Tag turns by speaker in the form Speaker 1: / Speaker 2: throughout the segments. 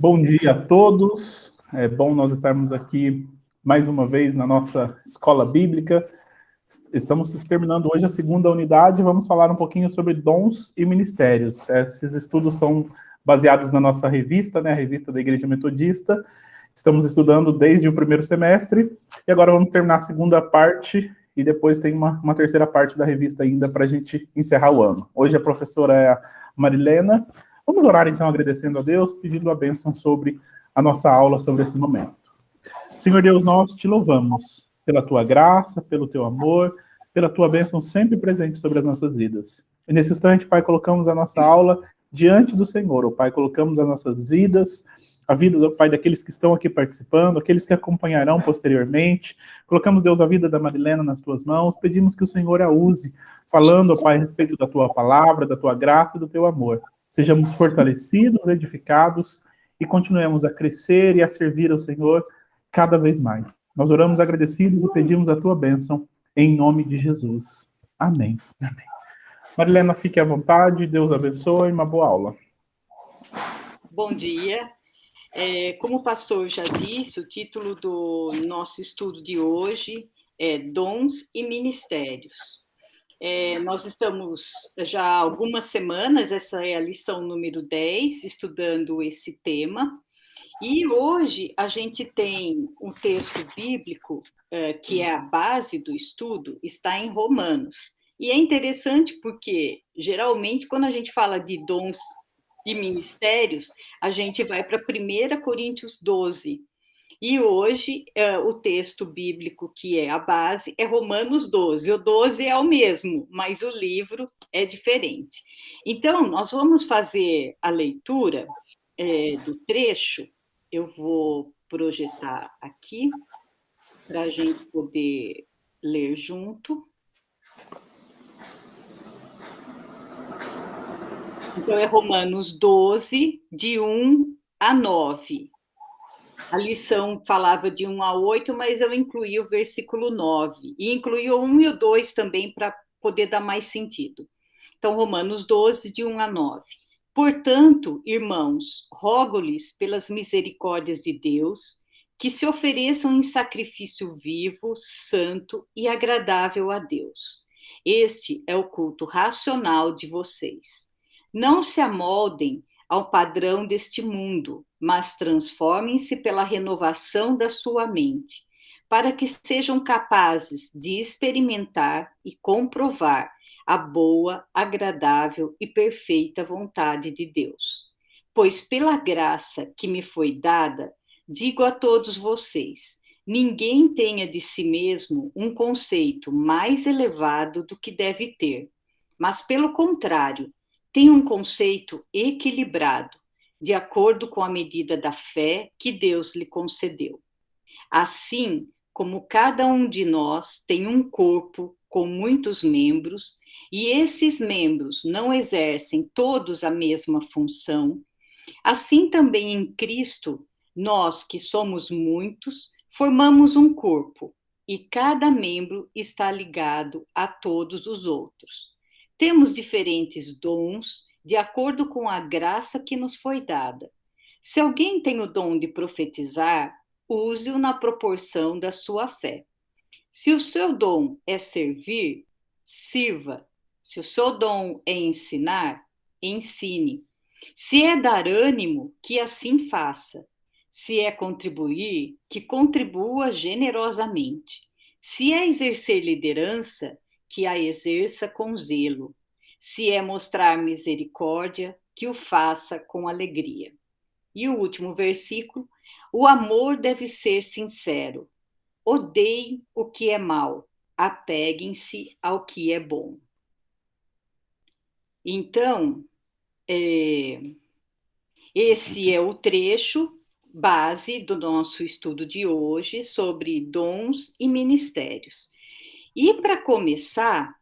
Speaker 1: Bom dia a todos. É bom nós estarmos aqui mais uma vez na nossa escola bíblica. Estamos terminando hoje a segunda unidade. Vamos falar um pouquinho sobre dons e ministérios. Esses estudos são baseados na nossa revista, né, a revista da Igreja Metodista. Estamos estudando desde o primeiro semestre e agora vamos terminar a segunda parte e depois tem uma terceira parte da revista ainda para a gente encerrar o ano. Hoje a professora é a Marilena. Vamos orar, então, agradecendo a Deus, pedindo a bênção sobre a nossa aula, sobre esse momento. Senhor Deus, nós te louvamos pela tua graça, pelo teu amor, pela tua bênção sempre presente sobre as nossas vidas. E nesse instante, Pai, colocamos a nossa aula diante do Senhor. Oh, Pai, colocamos as nossas vidas, a vida, do Pai, daqueles que estão aqui participando, aqueles que acompanharão posteriormente. Colocamos, Deus, a vida da Marilena nas tuas mãos. Pedimos que o Senhor a use, falando, oh, Pai, a respeito da tua palavra, da tua graça e do teu amor. Sejamos fortalecidos, edificados e continuemos a crescer e a servir ao Senhor cada vez mais. Nós oramos agradecidos e pedimos a tua bênção em nome de Jesus. Amém. Amém. Marilena, fique à vontade, Deus abençoe, uma boa aula.
Speaker 2: Bom dia. Como o pastor já disse, o título do nosso estudo de hoje é Dons e Ministérios. Nós estamos já há algumas semanas, essa é a lição número 10, estudando esse tema, e hoje a gente tem um texto bíblico que é a base do estudo, está em Romanos. E é interessante porque, geralmente, quando a gente fala de dons e ministérios, a gente vai para 1 Coríntios 12, e hoje, o texto bíblico que é a base é Romanos 12. O 12 é o mesmo, mas o livro é diferente. Então, nós vamos fazer a leitura do trecho. Eu vou projetar aqui para a gente poder ler junto. Então, é Romanos 12, de 1 a 9. A lição falava de 1 a 8, mas eu incluí o versículo 9. E incluí o 1 e o 2 também para poder dar mais sentido. Então, Romanos 12, de 1 a 9. Portanto, irmãos, rogo-lhes pelas misericórdias de Deus, que se ofereçam em sacrifício vivo, santo e agradável a Deus. Este é o culto racional de vocês. Não se amoldem ao padrão deste mundo, mas transformem-se pela renovação da sua mente, para que sejam capazes de experimentar e comprovar a boa, agradável e perfeita vontade de Deus. Pois pela graça que me foi dada, digo a todos vocês, ninguém tenha de si mesmo um conceito mais elevado do que deve ter, mas pelo contrário, tem um conceito equilibrado, de acordo com a medida da fé que Deus lhe concedeu. Assim, como cada um de nós tem um corpo com muitos membros, e esses membros não exercem todos a mesma função, assim também em Cristo, nós que somos muitos, formamos um corpo, e cada membro está ligado a todos os outros. Temos diferentes dons de acordo com a graça que nos foi dada. Se alguém tem o dom de profetizar, use-o na proporção da sua fé. Se o seu dom é servir, sirva. Se o seu dom é ensinar, ensine. Se é dar ânimo, que assim faça. Se é contribuir, que contribua generosamente. Se é exercer liderança, que a exerça com zelo. Se é mostrar misericórdia, que o faça com alegria. E o último versículo: o amor deve ser sincero. Odeiem o que é mal, apeguem-se ao que é bom. Então, esse é o trecho base do nosso estudo de hoje sobre dons e ministérios. E para começar,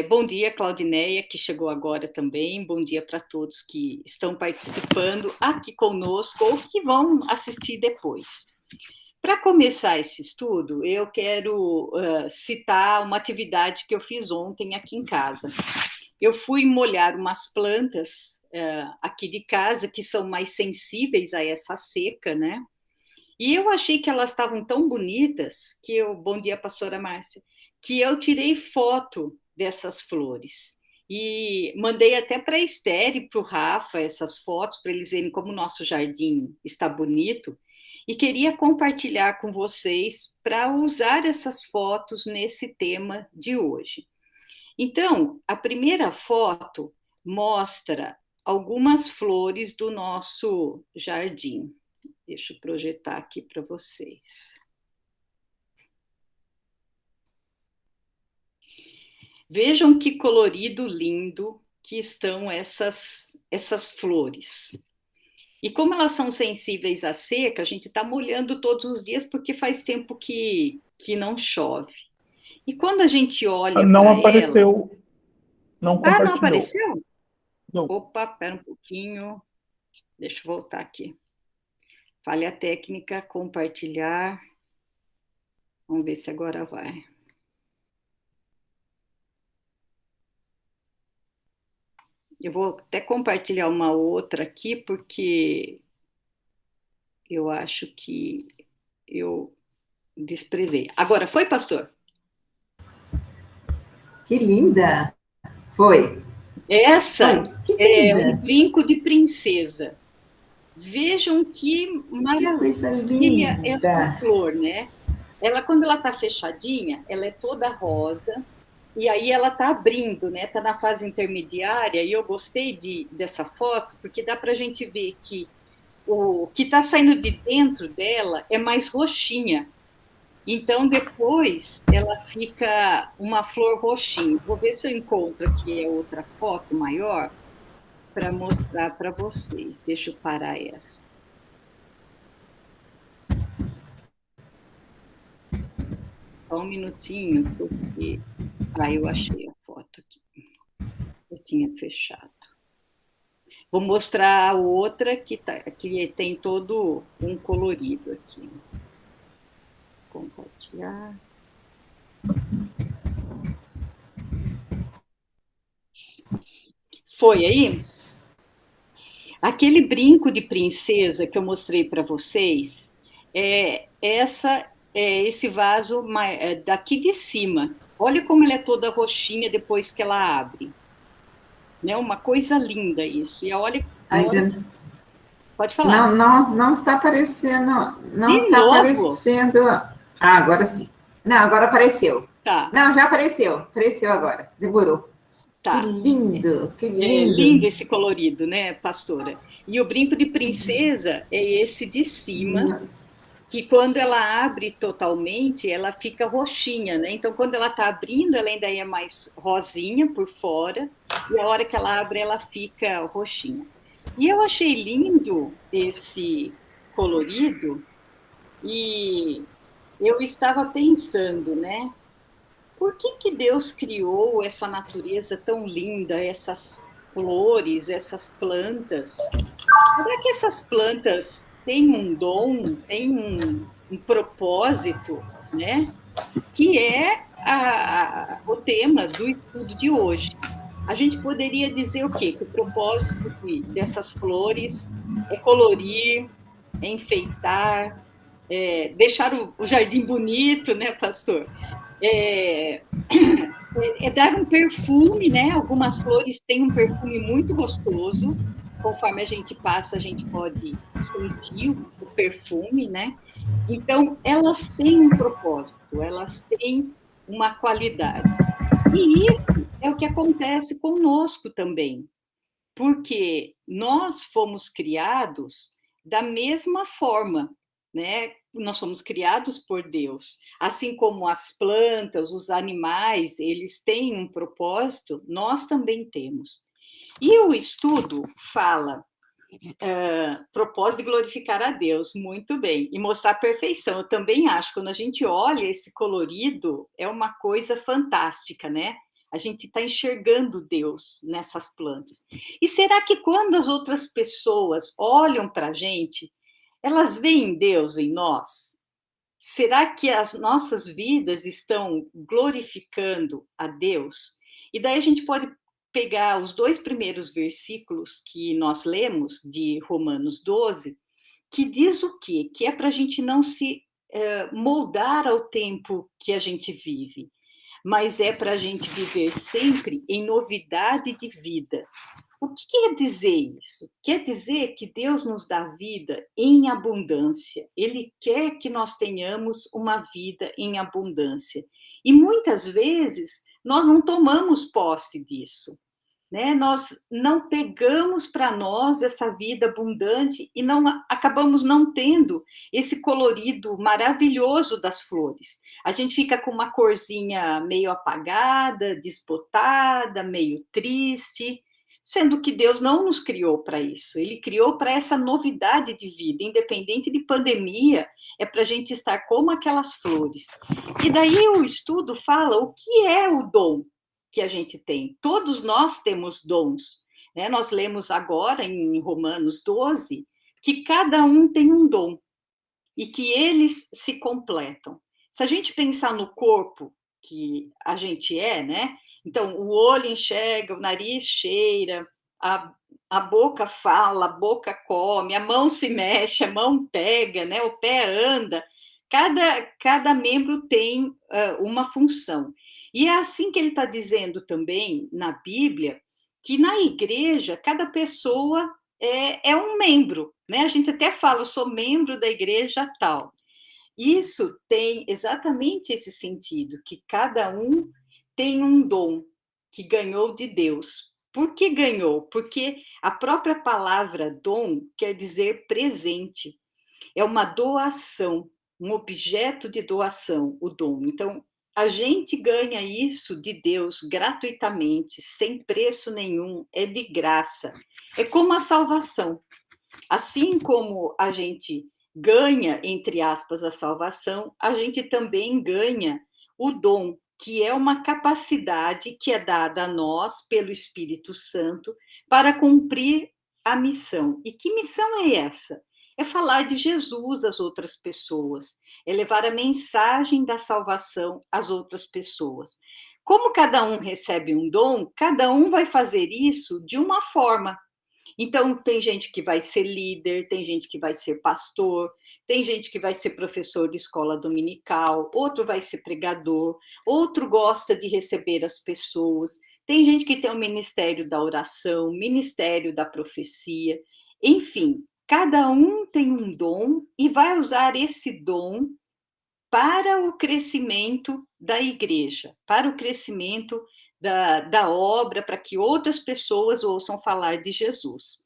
Speaker 2: bom dia, Claudineia, que chegou agora também. Bom dia para todos que estão participando aqui conosco ou que vão assistir depois. Para começar esse estudo, eu quero citar uma atividade que eu fiz ontem aqui em casa. eu fui molhar umas plantas aqui de casa que são mais sensíveis a essa seca, né? E eu achei que elas estavam tão bonitas que eu, bom dia, pastora Márcia, que eu tirei foto dessas flores. E mandei até para a Esther e para o Rafa essas fotos, para eles verem como o nosso jardim está bonito. E queria compartilhar com vocês para usar essas fotos nesse tema de hoje. Então, a primeira foto mostra algumas flores do nosso jardim. Deixa eu projetar aqui para vocês. Vejam que colorido lindo que estão essas flores. E como elas são sensíveis à seca, a gente está molhando todos os dias porque faz tempo que não chove. E quando a gente olha
Speaker 1: Não
Speaker 2: para ela...
Speaker 1: apareceu, não
Speaker 2: Ah, não
Speaker 1: compartilhou.
Speaker 2: apareceu?
Speaker 1: Não.
Speaker 2: Opa, espera um pouquinho. Deixa eu voltar aqui. Falha técnica, compartilhar. Vamos ver se agora vai. Eu vou até compartilhar uma outra aqui, porque eu acho que eu desprezei. Agora, foi, pastor?
Speaker 3: Que linda! Foi.
Speaker 2: Essa
Speaker 3: Que
Speaker 2: é um
Speaker 3: linda!
Speaker 2: brinco de princesa. Vejam que
Speaker 3: Que coisa
Speaker 2: maravilha essa
Speaker 3: linda!
Speaker 2: flor, né? Ela, quando ela está fechadinha, ela é toda rosa, e aí ela está abrindo, né? Está na fase intermediária, e eu gostei dessa foto, porque dá para a gente ver que o que está saindo de dentro dela é mais roxinha. Então, depois, ela fica uma flor roxinha. Vou ver se eu encontro aqui a outra foto maior para mostrar para vocês. Deixa eu parar essa. Só um minutinho, porque... eu achei a foto aqui. Eu tinha fechado. Vou mostrar a outra que tem todo um colorido aqui. Compartilhar. Foi aí? Aquele brinco de princesa que eu mostrei para vocês, esse vaso daqui de cima. Olha como ela é toda roxinha depois que ela abre. Né? Uma coisa linda isso. E olha, pode falar.
Speaker 3: Não está aparecendo. Não
Speaker 2: de
Speaker 3: está
Speaker 2: novo?
Speaker 3: aparecendo. Ah, agora sim. Não, agora apareceu.
Speaker 2: Tá.
Speaker 3: Não, já apareceu. Apareceu agora. Demorou.
Speaker 2: Tá.
Speaker 3: Que lindo, que lindo.
Speaker 2: É lindo esse colorido, né, pastora? E o brinco de princesa é esse de cima,
Speaker 3: Nossa.
Speaker 2: que quando ela abre totalmente, ela fica roxinha, né? Então, quando ela está abrindo, ela ainda é mais rosinha por fora, e a hora que ela abre, ela fica roxinha. E eu achei lindo esse colorido, e eu estava pensando, né? Por que Deus criou essa natureza tão linda, essas flores, essas plantas? Será que essas plantas têm um dom, têm um propósito, né? Que é o tema do estudo de hoje. A gente poderia dizer o quê? Que o propósito dessas flores é colorir, é enfeitar, deixar o jardim bonito, né, pastor? É dar um perfume, né? Algumas flores têm um perfume muito gostoso. Conforme a gente passa, a gente pode sentir o perfume, né? Então, elas têm um propósito, elas têm uma qualidade. E isso é o que acontece conosco também, porque nós fomos criados da mesma forma, né? Nós somos criados por Deus. Assim como as plantas, os animais, eles têm um propósito, nós também temos. E o estudo fala propósito de glorificar a Deus, muito bem, e mostrar a perfeição. Eu também acho, quando a gente olha esse colorido, é uma coisa fantástica, né? A gente está enxergando Deus nessas plantas. E será que quando as outras pessoas olham para a gente, elas veem Deus em nós? Será que as nossas vidas estão glorificando a Deus? E daí a gente pode pegar os 2 primeiros versículos que nós lemos, de Romanos 12, que diz o quê? Que é para a gente não se moldar ao tempo que a gente vive, mas é para a gente viver sempre em novidade de vida. O que quer dizer isso? Quer dizer que Deus nos dá vida em abundância. Ele quer que nós tenhamos uma vida em abundância. E muitas vezes nós não tomamos posse disso, né? Nós não pegamos para nós essa vida abundante e não acabamos não tendo esse colorido maravilhoso das flores. A gente fica com uma corzinha meio apagada, desbotada, meio triste, sendo que Deus não nos criou para isso. Ele criou para essa novidade de vida, independente de pandemia, é para a gente estar como aquelas flores. E daí o estudo fala o que é o dom que a gente tem. Todos nós temos dons, né? Nós lemos agora em Romanos 12 que cada um tem um dom e que eles se completam. Se a gente pensar no corpo que a gente é, né? Então, o olho enxerga, o nariz cheira, a boca fala, a boca come, a mão se mexe, a mão pega, né? O pé anda. Cada membro tem uma função. E é assim que ele está dizendo também na Bíblia, que na igreja, cada pessoa é um membro, né? A gente até fala, eu sou membro da igreja tal. Isso tem exatamente esse sentido, que cada um tem um dom que ganhou de Deus. Por que ganhou? Porque a própria palavra dom quer dizer presente. É uma doação, um objeto de doação, o dom. Então, a gente ganha isso de Deus gratuitamente, sem preço nenhum, é de graça. É como a salvação. Assim como a gente ganha, entre aspas, a salvação, a gente também ganha o dom, que é uma capacidade que é dada a nós pelo Espírito Santo para cumprir a missão. E que missão é essa? É falar de Jesus às outras pessoas, é levar a mensagem da salvação às outras pessoas. Como cada um recebe um dom, cada um vai fazer isso de uma forma. Então, tem gente que vai ser líder, tem gente que vai ser pastor, tem gente que vai ser professor de escola dominical, outro vai ser pregador, outro gosta de receber as pessoas, tem gente que tem o ministério da oração, ministério da profecia, enfim, cada um tem um dom e vai usar esse dom para o crescimento da igreja, para o crescimento da obra, para que outras pessoas ouçam falar de Jesus.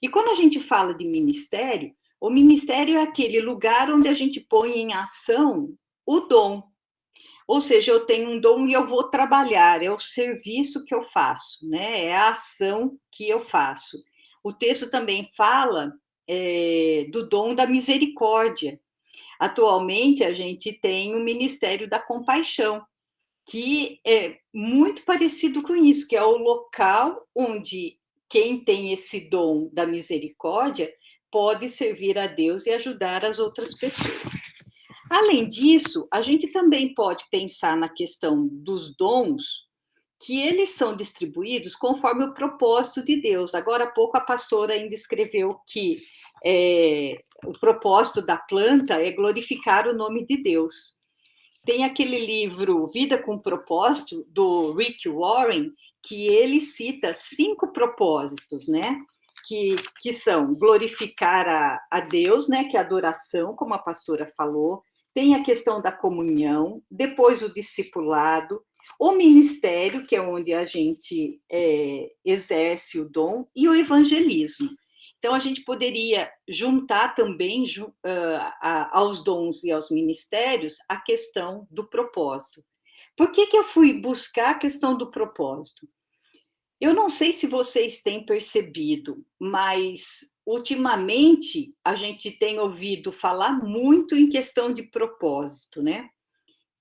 Speaker 2: E quando a gente fala de ministério, o ministério é aquele lugar onde a gente põe em ação o dom. Ou seja, eu tenho um dom e eu vou trabalhar, é o serviço que eu faço, né? É a ação que eu faço. O texto também fala do dom da misericórdia. Atualmente, a gente tem o Ministério da Compaixão, que é muito parecido com isso, que é o local onde quem tem esse dom da misericórdia pode servir a Deus e ajudar as outras pessoas. Além disso, a gente também pode pensar na questão dos dons, que eles são distribuídos conforme o propósito de Deus. Agora há pouco a pastora ainda escreveu que o propósito da planta é glorificar o nome de Deus. Tem aquele livro Vida com Propósito, do Rick Warren, que ele cita 5 propósitos, né? Que são glorificar a Deus, né? Que é a adoração, como a pastora falou. Tem a questão da comunhão, depois o discipulado, o ministério, que é onde a gente exerce o dom, e o evangelismo. Então, a gente poderia juntar também aos dons e aos ministérios a questão do propósito. Por que eu fui buscar a questão do propósito? Eu não sei se vocês têm percebido, mas ultimamente a gente tem ouvido falar muito em questão de propósito, né?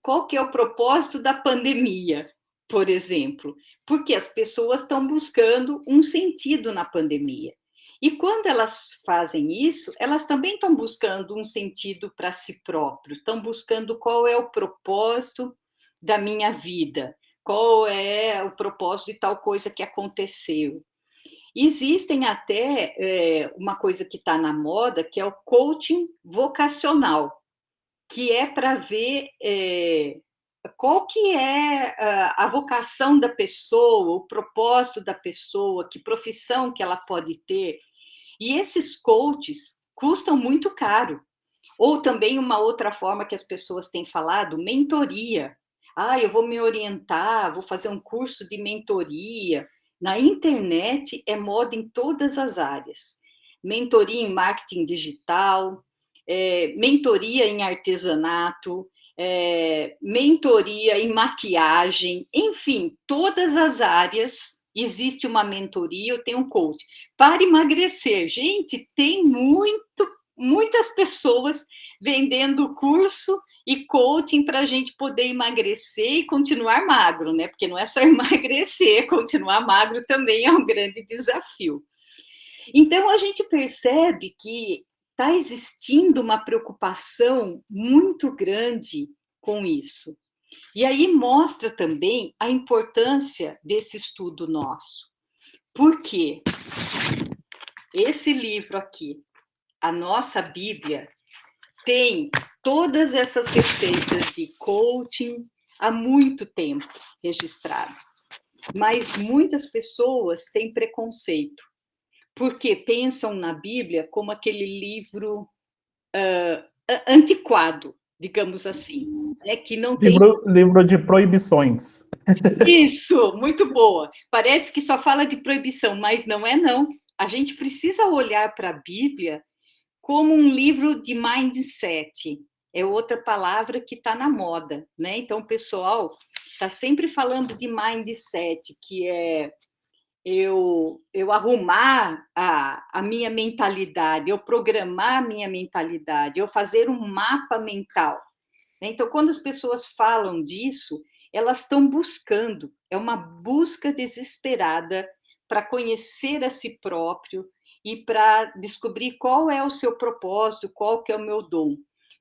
Speaker 2: Qual que é o propósito da pandemia, por exemplo? Porque as pessoas estão buscando um sentido na pandemia. E quando elas fazem isso, elas também estão buscando um sentido para si próprio, estão buscando qual é o propósito da minha vida, qual é o propósito de tal coisa que aconteceu. Existem até uma coisa que está na moda, que é o coaching vocacional, que é para ver qual que é a vocação da pessoa, o propósito da pessoa, que profissão que ela pode ter. E esses coaches custam muito caro. Ou também uma outra forma que as pessoas têm falado, mentoria. Eu vou me orientar, vou fazer um curso de mentoria. Na internet é moda em todas as áreas. Mentoria em marketing digital, mentoria em artesanato, mentoria em maquiagem, enfim, todas as áreas existe uma mentoria, eu tenho um coach. Para emagrecer, gente, tem muitas pessoas vendendo curso e coaching para a gente poder emagrecer e continuar magro, né? Porque não é só emagrecer, continuar magro também é um grande desafio. Então, a gente percebe que está existindo uma preocupação muito grande com isso. E aí mostra também a importância desse estudo nosso. Por quê? Esse livro aqui, a nossa Bíblia, tem todas essas receitas de coaching há muito tempo registrado. Mas muitas pessoas têm preconceito, porque pensam na Bíblia como aquele livro antiquado, digamos assim, que não tem...
Speaker 1: Livro de proibições.
Speaker 2: Isso, muito boa. Parece que só fala de proibição, mas não é não. A gente precisa olhar para a Bíblia como um livro de mindset. É outra palavra que está na moda, né? Então, o pessoal está sempre falando de mindset, que é eu arrumar a minha mentalidade, eu programar a minha mentalidade, eu fazer um mapa mental. Então, quando as pessoas falam disso, elas estão buscando, é uma busca desesperada para conhecer a si próprio e para descobrir qual é o seu propósito, qual que é o meu dom.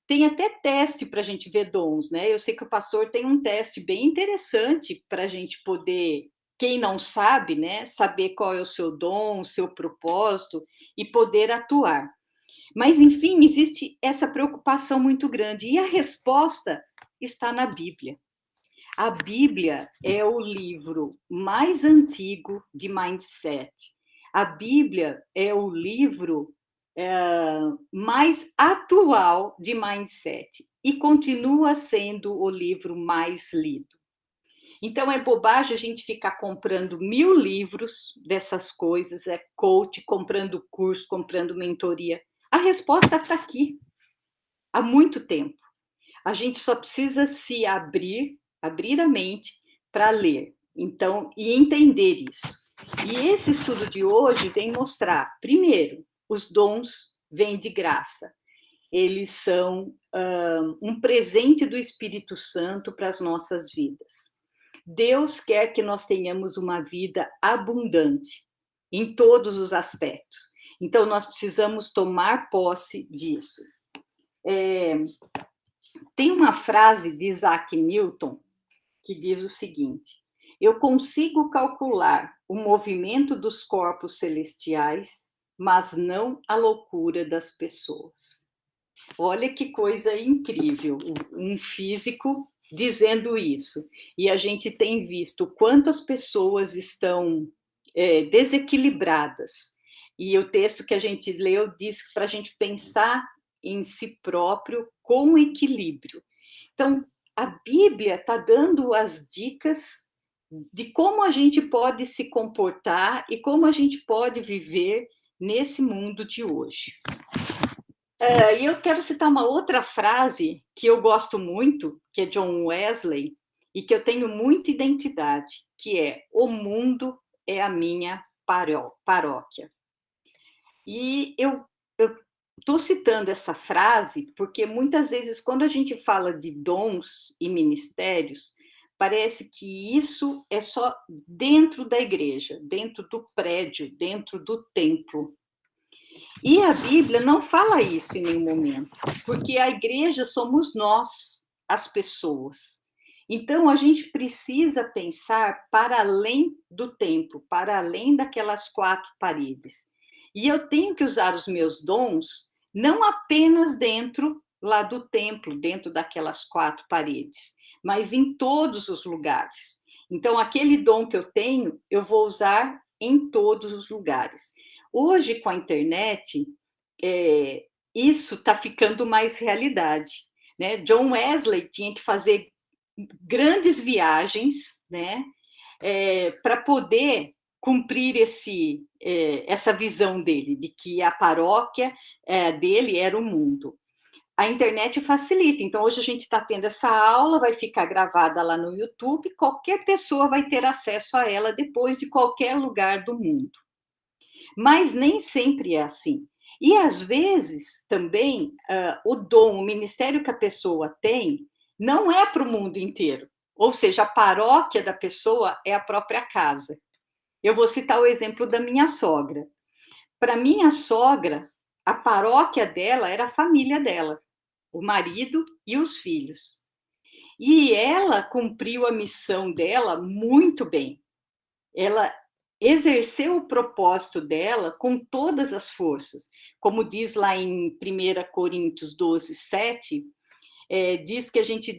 Speaker 2: Tem até teste para a gente ver dons, né? Eu sei que o pastor tem um teste bem interessante para a gente poder, quem não sabe, né, saber qual é o seu dom, o seu propósito e poder atuar. Mas, enfim, existe essa preocupação muito grande. E a resposta está na Bíblia. A Bíblia é o livro mais antigo de mindset. A Bíblia é o livro mais atual de mindset. E continua sendo o livro mais lido. Então, é bobagem a gente ficar comprando 1000 livros dessas coisas, coach, comprando curso, comprando mentoria. A resposta está aqui, há muito tempo. A gente só precisa se abrir a mente para ler, então, e entender isso. E esse estudo de hoje vem mostrar, primeiro, os dons vêm de graça. Eles são um presente do Espírito Santo para as nossas vidas. Deus quer que nós tenhamos uma vida abundante, em todos os aspectos. Então, nós precisamos tomar posse disso. Tem uma frase de Isaac Newton que diz o seguinte: eu consigo calcular o movimento dos corpos celestiais, mas não a loucura das pessoas. Olha que coisa incrível, um físico dizendo isso. E a gente tem visto quantas pessoas estão desequilibradas. E o texto que a gente leu diz para a gente pensar em si próprio com equilíbrio. Então, a Bíblia está dando as dicas de como a gente pode se comportar e como a gente pode viver nesse mundo de hoje. E eu quero citar uma outra frase que eu gosto muito, que é John Wesley, e que eu tenho muita identidade, que é: o mundo é a minha paróquia. E eu estou citando essa frase porque muitas vezes, quando a gente fala de dons e ministérios, parece que isso é só dentro da igreja, dentro do prédio, dentro do templo. E a Bíblia não fala isso em nenhum momento, porque a igreja somos nós, as pessoas. Então, a gente precisa pensar para além do templo, para além daquelas 4 paredes. E eu tenho que usar os meus dons não apenas dentro lá do templo, dentro daquelas 4 paredes, mas em todos os lugares. Então, aquele dom que eu tenho, eu vou usar em todos os lugares. Hoje, com a internet, isso está ficando mais realidade, né? John Wesley tinha que fazer grandes viagens, né, para poder cumprir essa visão dele, de que a paróquia dele era o mundo. A internet facilita, então hoje a gente está tendo essa aula, vai ficar gravada lá no YouTube, qualquer pessoa vai ter acesso a ela depois de qualquer lugar do mundo. Mas nem sempre é assim. E às vezes também o dom, o ministério que a pessoa tem, não é para o mundo inteiro. Ou seja, a paróquia da pessoa é a própria casa. Eu vou citar o exemplo da minha sogra. Para minha sogra, a paróquia dela era a família dela, o marido e os filhos. E ela cumpriu a missão dela muito bem. Ela exerceu o propósito dela com todas as forças. Como diz lá em 1 Coríntios 12, 7, diz que a gente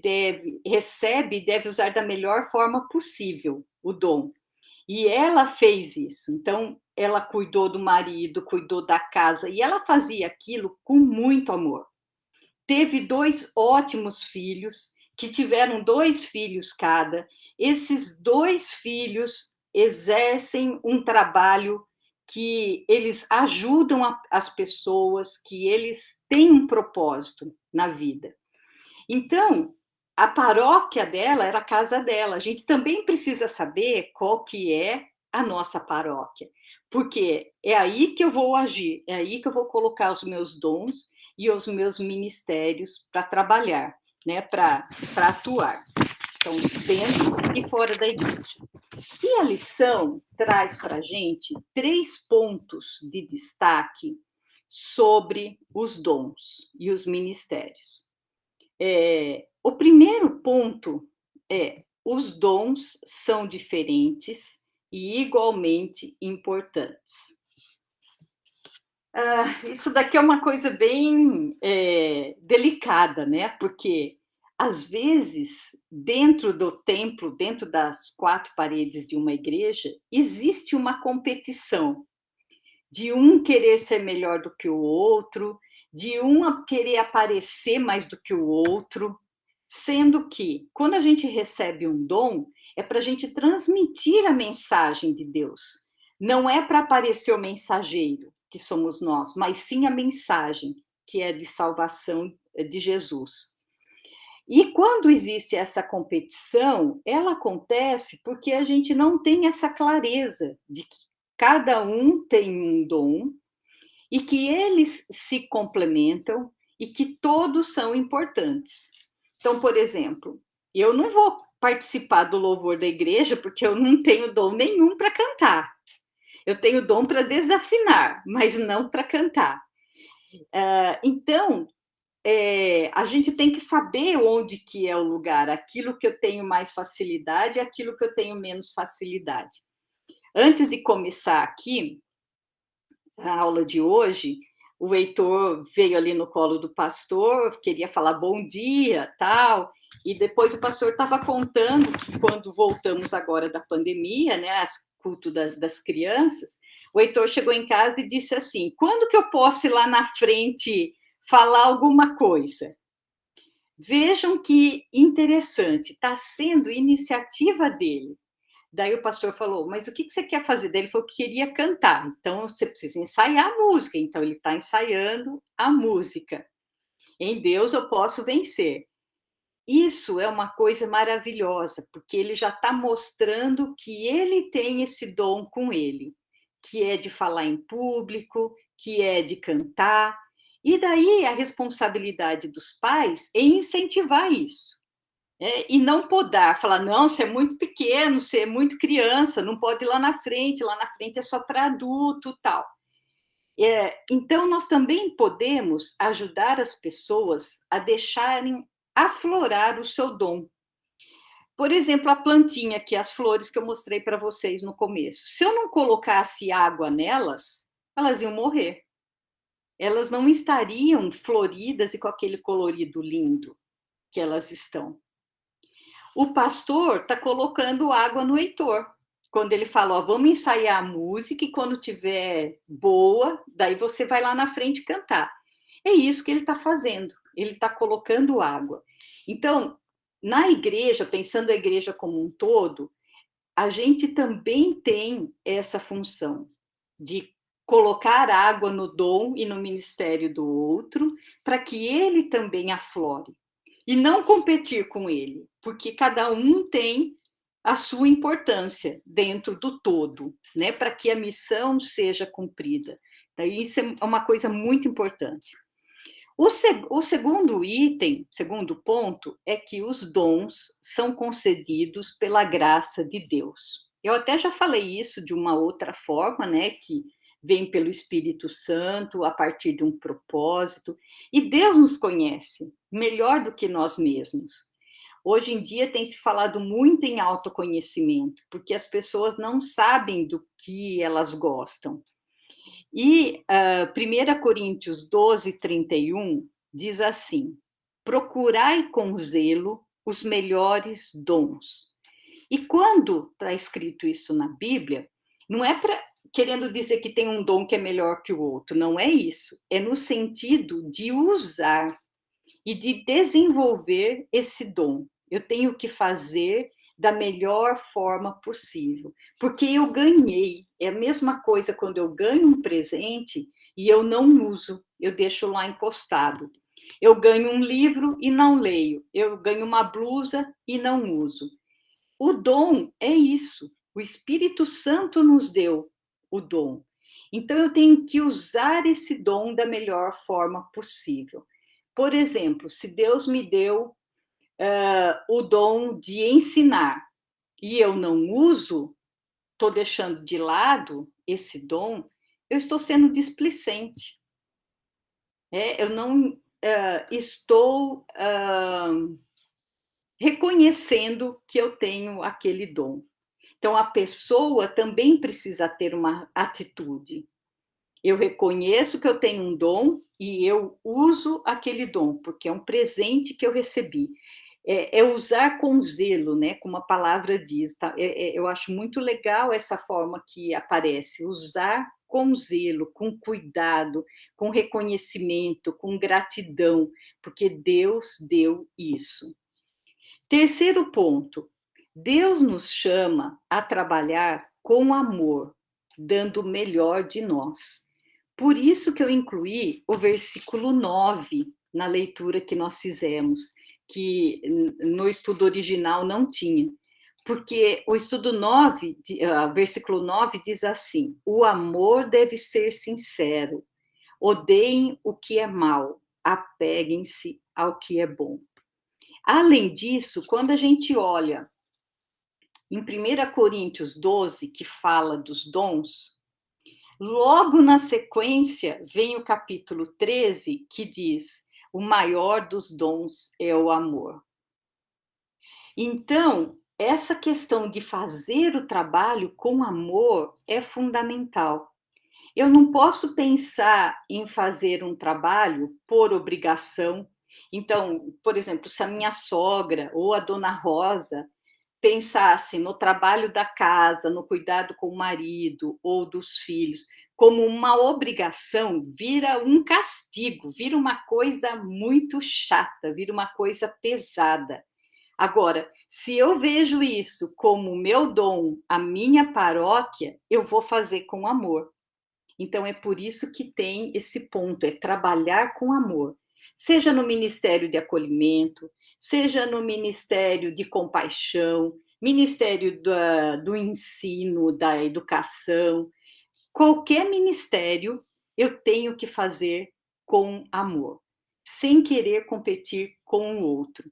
Speaker 2: recebe e deve usar da melhor forma possível o dom. E ela fez isso. Então, ela cuidou do marido, cuidou da casa, e ela fazia aquilo com muito amor. Teve 2 ótimos filhos, que tiveram 2 filhos cada. Esses 2 filhos exercem um trabalho que eles ajudam as pessoas, que eles têm um propósito na vida. Então, a paróquia dela era a casa dela. A gente também precisa saber qual que é a nossa paróquia, porque é aí que eu vou agir, é aí que eu vou colocar os meus dons e os meus ministérios para trabalhar, né, para atuar. Então, dentro e fora da igreja. E a lição traz para a gente 3 pontos de destaque sobre os dons e os ministérios. O primeiro ponto é: os dons são diferentes e igualmente importantes. Isso daqui é uma coisa bem delicada, né? Porque às vezes, dentro do templo, dentro das 4 paredes de uma igreja, existe uma competição de um querer ser melhor do que o outro, de um querer aparecer mais do que o outro, sendo que, quando a gente recebe um dom, é para a gente transmitir a mensagem de Deus. Não é para aparecer o mensageiro, que somos nós, mas sim a mensagem, que é de salvação de Jesus. E quando existe essa competição, ela acontece porque a gente não tem essa clareza de que cada um tem um dom e que eles se complementam e que todos são importantes. Então, por exemplo, eu não vou participar do louvor da igreja porque eu não tenho dom nenhum para cantar. Eu tenho dom para desafinar, mas não para cantar. Então, a gente tem que saber onde que é o lugar, aquilo que eu tenho mais facilidade e aquilo que eu tenho menos facilidade. Antes de começar aqui a aula de hoje, o Heitor veio ali no colo do pastor, queria falar bom dia, tal, e depois o pastor estava contando que quando voltamos agora da pandemia, né, culto das crianças, o Heitor chegou em casa e disse assim: quando que eu posso ir lá na frente falar alguma coisa? Vejam que interessante, está sendo iniciativa dele. Daí o pastor falou: mas o que você quer fazer? Daí ele falou que queria cantar. Então você precisa ensaiar a música. Então ele está ensaiando a música. Em Deus eu posso vencer. Isso é uma coisa maravilhosa, porque ele já está mostrando que ele tem esse dom com ele, que é de falar em público, que é de cantar. E daí a responsabilidade dos pais é incentivar isso. E não podar, falar, não, você é muito pequeno, você é muito criança, não pode ir lá na frente é só para adulto, tal. Então, nós também podemos ajudar as pessoas a deixarem aflorar o seu dom. Por exemplo, a plantinha aqui, as flores que eu mostrei para vocês no começo. Se eu não colocasse água nelas, elas iam morrer. Elas não estariam floridas e com aquele colorido lindo que elas estão. O pastor está colocando água no Heitor. Quando ele fala, ó, vamos ensaiar a música e quando tiver boa, daí você vai lá na frente cantar. É isso que ele está fazendo. Ele está colocando água. Então, na igreja, pensando a igreja como um todo, a gente também tem essa função de colocar água no dom e no ministério do outro, para que ele também aflore. E não competir com ele, porque cada um tem a sua importância dentro do todo, né, para que a missão seja cumprida. Daí isso é uma coisa muito importante. O segundo item, segundo ponto, é que os dons são concedidos pela graça de Deus. Eu até já falei isso de uma outra forma, né, que vem pelo Espírito Santo, a partir de um propósito, e Deus nos conhece melhor do que nós mesmos. Hoje em dia tem se falado muito em autoconhecimento, porque as pessoas não sabem do que elas gostam. E 1 Coríntios 12, 31 diz assim: procurai com zelo os melhores dons. E quando está escrito isso na Bíblia, não é querendo dizer que tem um dom que é melhor que o outro, não é isso. É no sentido de usar e de desenvolver esse dom. Eu tenho que fazer da melhor forma possível, porque eu ganhei. É a mesma coisa quando eu ganho um presente e eu não uso, eu deixo lá encostado. Eu ganho um livro e não leio, eu ganho uma blusa e não uso. O dom é isso, o Espírito Santo nos deu o dom. Então eu tenho que usar esse dom da melhor forma possível. Por exemplo, se Deus me deu o dom de ensinar e eu não uso, estou deixando de lado esse dom, eu estou sendo displicente. Eu não estou reconhecendo que eu tenho aquele dom. Então, a pessoa também precisa ter uma atitude. Eu reconheço que eu tenho um dom e eu uso aquele dom, porque é um presente que eu recebi. É usar com zelo, né? Como a palavra diz. Tá? Eu acho muito legal essa forma que aparece, usar com zelo, com cuidado, com reconhecimento, com gratidão, porque Deus deu isso. Terceiro ponto, Deus nos chama a trabalhar com amor, dando o melhor de nós. Por isso que eu incluí o versículo 9 na leitura que nós fizemos, que no estudo original não tinha. Porque o estudo 9, versículo 9 diz assim: o amor deve ser sincero, odeiem o que é mal, apeguem-se ao que é bom. Além disso, quando a gente olha em 1 Coríntios 12, que fala dos dons, logo na sequência vem o capítulo 13, que diz: o maior dos dons é o amor. Então, essa questão de fazer o trabalho com amor é fundamental. Eu não posso pensar em fazer um trabalho por obrigação. Então, por exemplo, se a minha sogra ou a dona Rosa pensasse no trabalho da casa, no cuidado com o marido ou dos filhos, como uma obrigação, vira um castigo, vira uma coisa muito chata, vira uma coisa pesada. Agora, se eu vejo isso como meu dom, a minha paróquia, eu vou fazer com amor. Então, é por isso que tem esse ponto, é trabalhar com amor. Seja no Ministério de Acolhimento, seja no Ministério de Compaixão, Ministério do Ensino, da Educação, qualquer ministério eu tenho que fazer com amor, sem querer competir com o outro.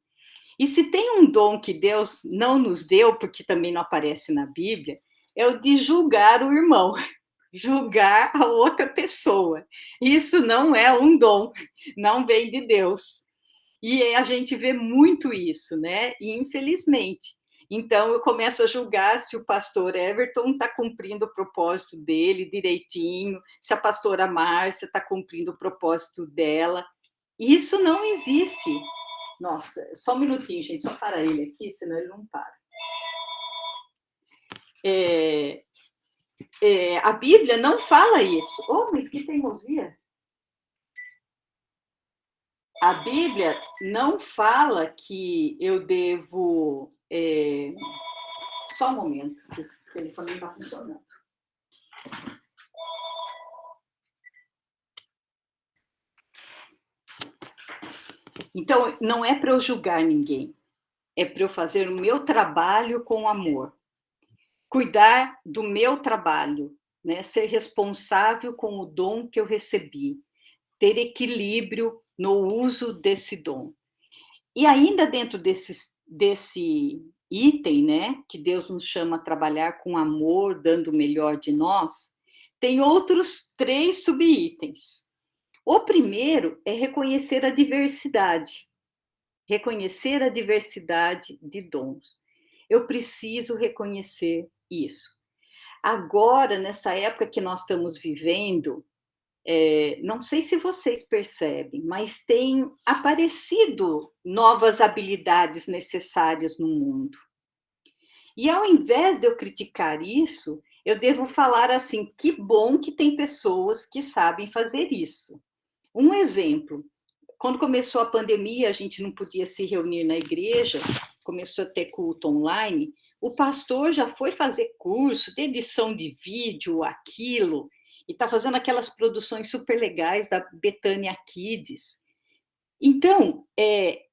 Speaker 2: E se tem um dom que Deus não nos deu, porque também não aparece na Bíblia, é o de julgar o irmão, julgar a outra pessoa. Isso não é um dom, não vem de Deus. E a gente vê muito isso, né? E infelizmente. Então, eu começo a julgar se o pastor Everton está cumprindo o propósito dele direitinho, se a pastora Márcia está cumprindo o propósito dela. Isso não existe. Nossa, só um minutinho, gente, só para ele aqui, senão ele não para. A Bíblia não fala isso. Oh, mas que teimosia! A Bíblia não fala que eu devo... Só um momento, esse telefone não está funcionando. Então, não é para eu julgar ninguém, é para eu fazer o meu trabalho com amor. Cuidar do meu trabalho, né? Ser responsável com o dom que eu recebi, ter equilíbrio no uso desse dom. E ainda dentro desse item, né, que Deus nos chama a trabalhar com amor, dando o melhor de nós, tem outros 3 subitens. O primeiro é reconhecer a diversidade. Reconhecer a diversidade de dons. Eu preciso reconhecer isso. Agora, nessa época que nós estamos vivendo, não sei se vocês percebem, mas tem aparecido novas habilidades necessárias no mundo. E ao invés de eu criticar isso, eu devo falar assim, que bom que tem pessoas que sabem fazer isso. Um exemplo, quando começou a pandemia, a gente não podia se reunir na igreja, começou a ter culto online, o pastor já foi fazer curso de edição de vídeo, aquilo, e está fazendo aquelas produções super legais da Betânia Kids. Então,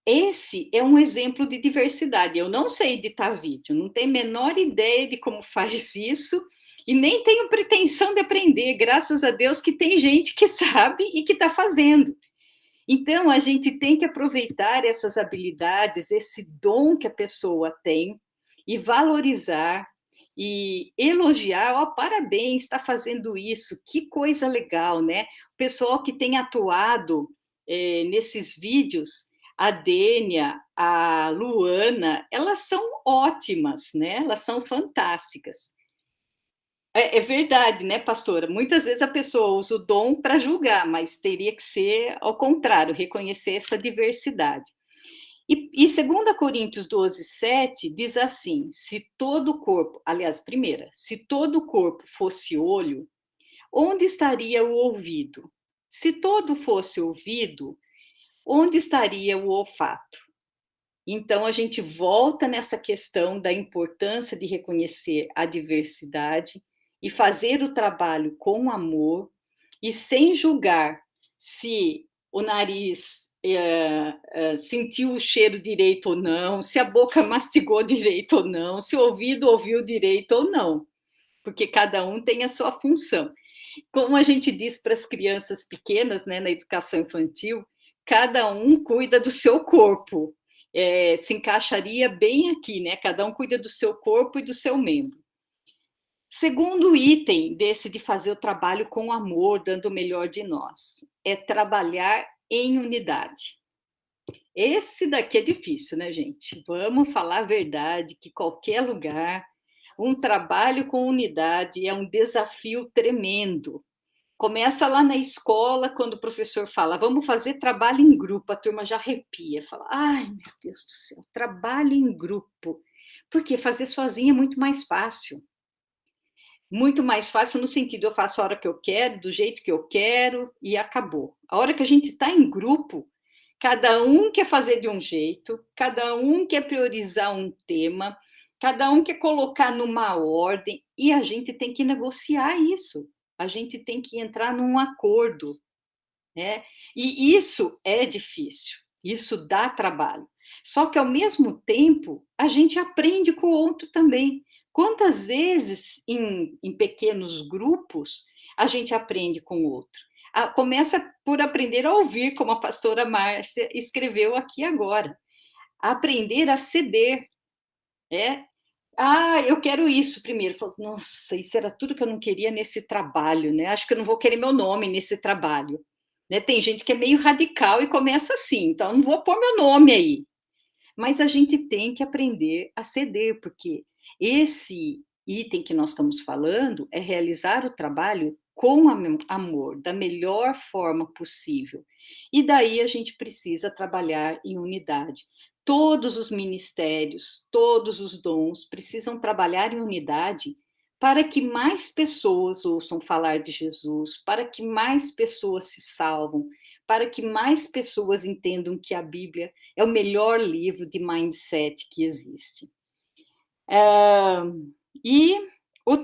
Speaker 2: esse é um exemplo de diversidade. Eu não sei editar vídeo, não tenho a menor ideia de como faz isso, e nem tenho pretensão de aprender, graças a Deus que tem gente que sabe e que está fazendo. Então, a gente tem que aproveitar essas habilidades, esse dom que a pessoa tem, e valorizar, e elogiar, parabéns, está fazendo isso, que coisa legal, né? O pessoal que tem atuado nesses vídeos, a Dênia, a Luana, elas são ótimas, né? Elas são fantásticas. É verdade, né, pastora? Muitas vezes a pessoa usa o dom para julgar, mas teria que ser ao contrário, reconhecer essa diversidade. E 2 Coríntios 12:7 diz assim: se todo o corpo, aliás, primeira, se todo o corpo fosse olho, onde estaria o ouvido? Se todo fosse ouvido, onde estaria o olfato? Então, a gente volta nessa questão da importância de reconhecer a diversidade e fazer o trabalho com amor e sem julgar se o nariz sentiu o cheiro direito ou não, se a boca mastigou direito ou não, se o ouvido ouviu direito ou não, porque cada um tem a sua função. Como a gente diz para as crianças pequenas, né, na educação infantil, cada um cuida do seu corpo. Se encaixaria bem aqui, né? Cada um cuida do seu corpo e do seu membro. Segundo item desse de fazer o trabalho com amor, dando o melhor de nós, é trabalhar em unidade. Esse daqui é difícil, né, gente? Vamos falar a verdade, que qualquer lugar, um trabalho com unidade é um desafio tremendo. Começa lá na escola, quando o professor fala, vamos fazer trabalho em grupo, a turma já arrepia, fala, ai, meu Deus do céu, trabalho em grupo. Porque fazer sozinho é muito mais fácil. Muito mais fácil no sentido, eu faço a hora que eu quero, do jeito que eu quero, e acabou. A hora que a gente está em grupo, cada um quer fazer de um jeito, cada um quer priorizar um tema, cada um quer colocar numa ordem, e a gente tem que negociar isso. A gente tem que entrar num acordo, né? E isso é difícil, isso dá trabalho. Só que, ao mesmo tempo, a gente aprende com o outro também. Quantas vezes, em pequenos grupos, a gente aprende com o outro? Começa por aprender a ouvir, como a pastora Márcia escreveu aqui agora. Aprender a ceder, né? Eu quero isso primeiro. Falo, nossa, isso era tudo que eu não queria nesse trabalho, né? Acho que eu não vou querer meu nome nesse trabalho. Né? Tem gente que é meio radical e começa assim, então eu não vou pôr meu nome aí. Mas a gente tem que aprender a ceder, porque esse item que nós estamos falando é realizar o trabalho com amor, da melhor forma possível. E daí a gente precisa trabalhar em unidade. Todos os ministérios, todos os dons precisam trabalhar em unidade para que mais pessoas ouçam falar de Jesus, para que mais pessoas se salvam, para que mais pessoas entendam que a Bíblia é o melhor livro de mindset que existe. E o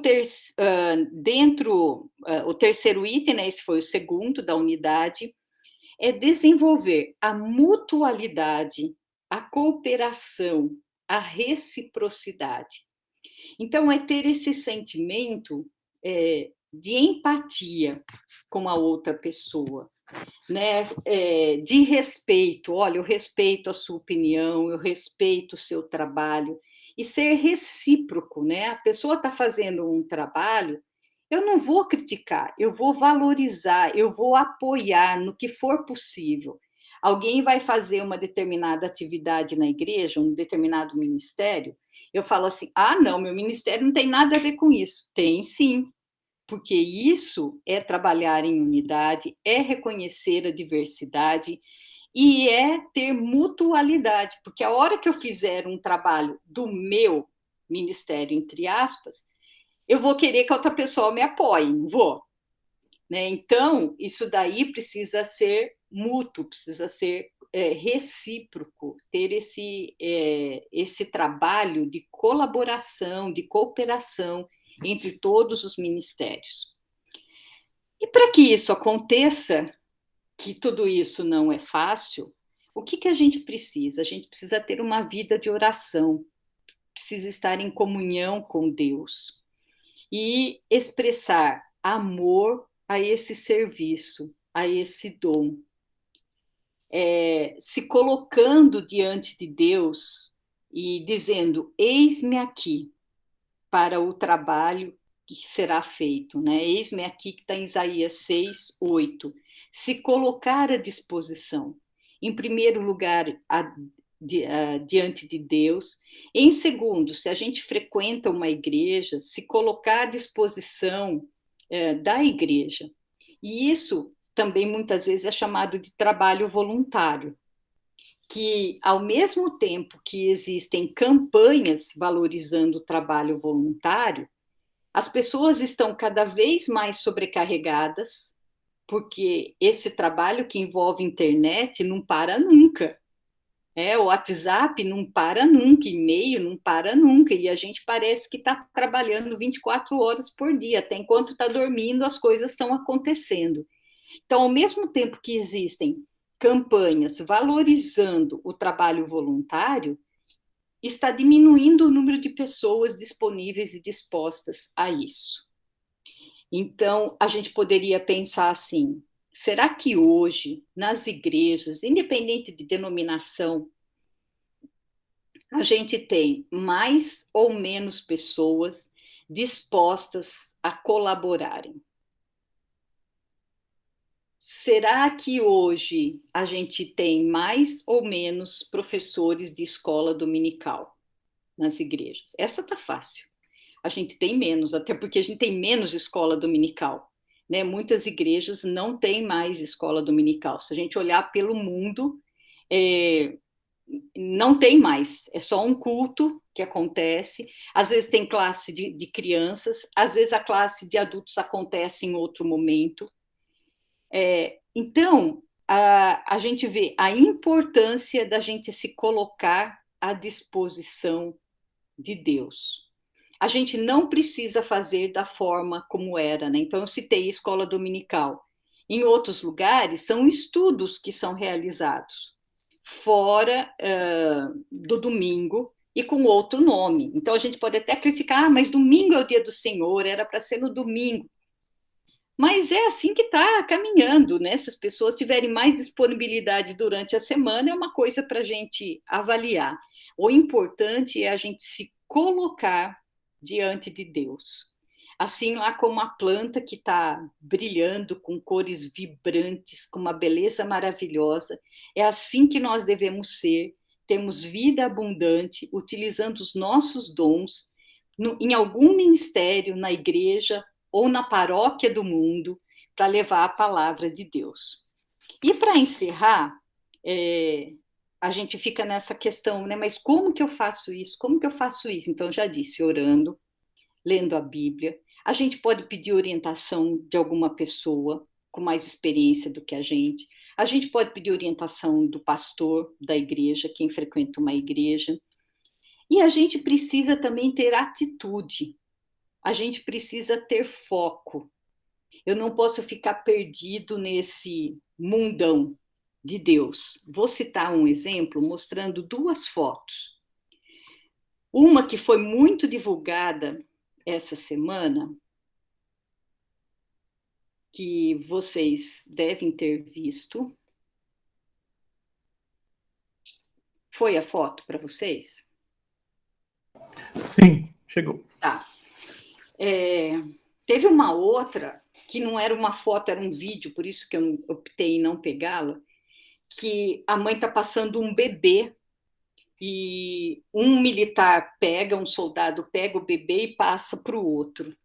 Speaker 2: terceiro item, né, esse foi o segundo da unidade, é desenvolver a mutualidade, a cooperação, a reciprocidade. Então, é ter esse sentimento de empatia com a outra pessoa, né? De respeito. Olha, eu respeito a sua opinião, eu respeito o seu trabalho, e ser recíproco, né? A pessoa está fazendo um trabalho, eu não vou criticar, eu vou valorizar, eu vou apoiar no que for possível. Alguém vai fazer uma determinada atividade na igreja, um determinado ministério, eu falo assim: ah, não, meu ministério não tem nada a ver com isso. Tem sim, porque isso é trabalhar em unidade, é reconhecer a diversidade e é ter mutualidade, porque a hora que eu fizer um trabalho do meu ministério, entre aspas, eu vou querer que a outra pessoa me apoie, não vou? Né? Então, isso daí precisa ser mútuo, precisa ser recíproco, ter esse trabalho de colaboração, de cooperação entre todos os ministérios. E para que isso aconteça, que tudo isso não é fácil, o que a gente precisa? A gente precisa ter uma vida de oração, precisa estar em comunhão com Deus e expressar amor a esse serviço, a esse dom. Se colocando diante de Deus e dizendo: eis-me aqui para o trabalho que será feito, né? Eis-me aqui, que está em Isaías 6, 8. Se colocar à disposição, em primeiro lugar, diante de Deus. Em segundo, se a gente frequenta uma igreja, se colocar à disposição da igreja. E isso também muitas vezes é chamado de trabalho voluntário, que ao mesmo tempo que existem campanhas valorizando o trabalho voluntário, as pessoas estão cada vez mais sobrecarregadas, porque esse trabalho que envolve internet não para nunca. O WhatsApp não para nunca, e-mail não para nunca, e a gente parece que está trabalhando 24 horas por dia, até enquanto está dormindo, as coisas estão acontecendo. Então, ao mesmo tempo que existem campanhas valorizando o trabalho voluntário, está diminuindo o número de pessoas disponíveis e dispostas a isso. Então, a gente poderia pensar assim: será que hoje, nas igrejas, independente de denominação, a gente tem mais ou menos pessoas dispostas a colaborarem? Será que hoje a gente tem mais ou menos professores de escola dominical nas igrejas? Essa tá fácil. A gente tem menos, até porque a gente tem menos escola dominical, né? Muitas igrejas não têm mais escola dominical. Se a gente olhar pelo mundo, não tem mais. É só um culto que acontece. Às vezes tem classe de crianças, às vezes a classe de adultos acontece em outro momento. Então, a gente vê a importância da gente se colocar à disposição de Deus. A gente não precisa fazer da forma como era, né? Então, eu citei escola dominical. Em outros lugares, são estudos que são realizados fora do domingo e com outro nome. Então, a gente pode até criticar: mas domingo é o dia do Senhor, era para ser no domingo. Mas é assim que está caminhando, né? Se as pessoas tiverem mais disponibilidade durante a semana, é uma coisa para a gente avaliar. O importante é a gente se colocar diante de Deus. Assim lá como a planta que está brilhando com cores vibrantes, com uma beleza maravilhosa, é assim que nós devemos ser termos vida abundante, utilizando os nossos dons em algum ministério, na igreja ou na paróquia do mundo, para levar a palavra de Deus. E para encerrar, a gente fica nessa questão, né? Mas como que eu faço isso? Como que eu faço isso? Então, já disse, orando, lendo a Bíblia. A gente pode pedir orientação de alguma pessoa com mais experiência do que a gente. A gente pode pedir orientação do pastor da igreja, quem frequenta uma igreja. E a gente precisa também ter atitude. A gente precisa ter foco. Eu não posso ficar perdido nesse mundão de Deus. Vou citar um exemplo mostrando duas fotos. Uma que foi muito divulgada essa semana, que vocês devem ter visto. Foi a foto para vocês?
Speaker 1: Sim, chegou.
Speaker 2: Tá. Teve uma outra, que não era uma foto, era um vídeo, por isso que eu optei em não pegá-la, que a mãe está passando um bebê e um militar pega, um soldado pega o bebê e passa para o outro.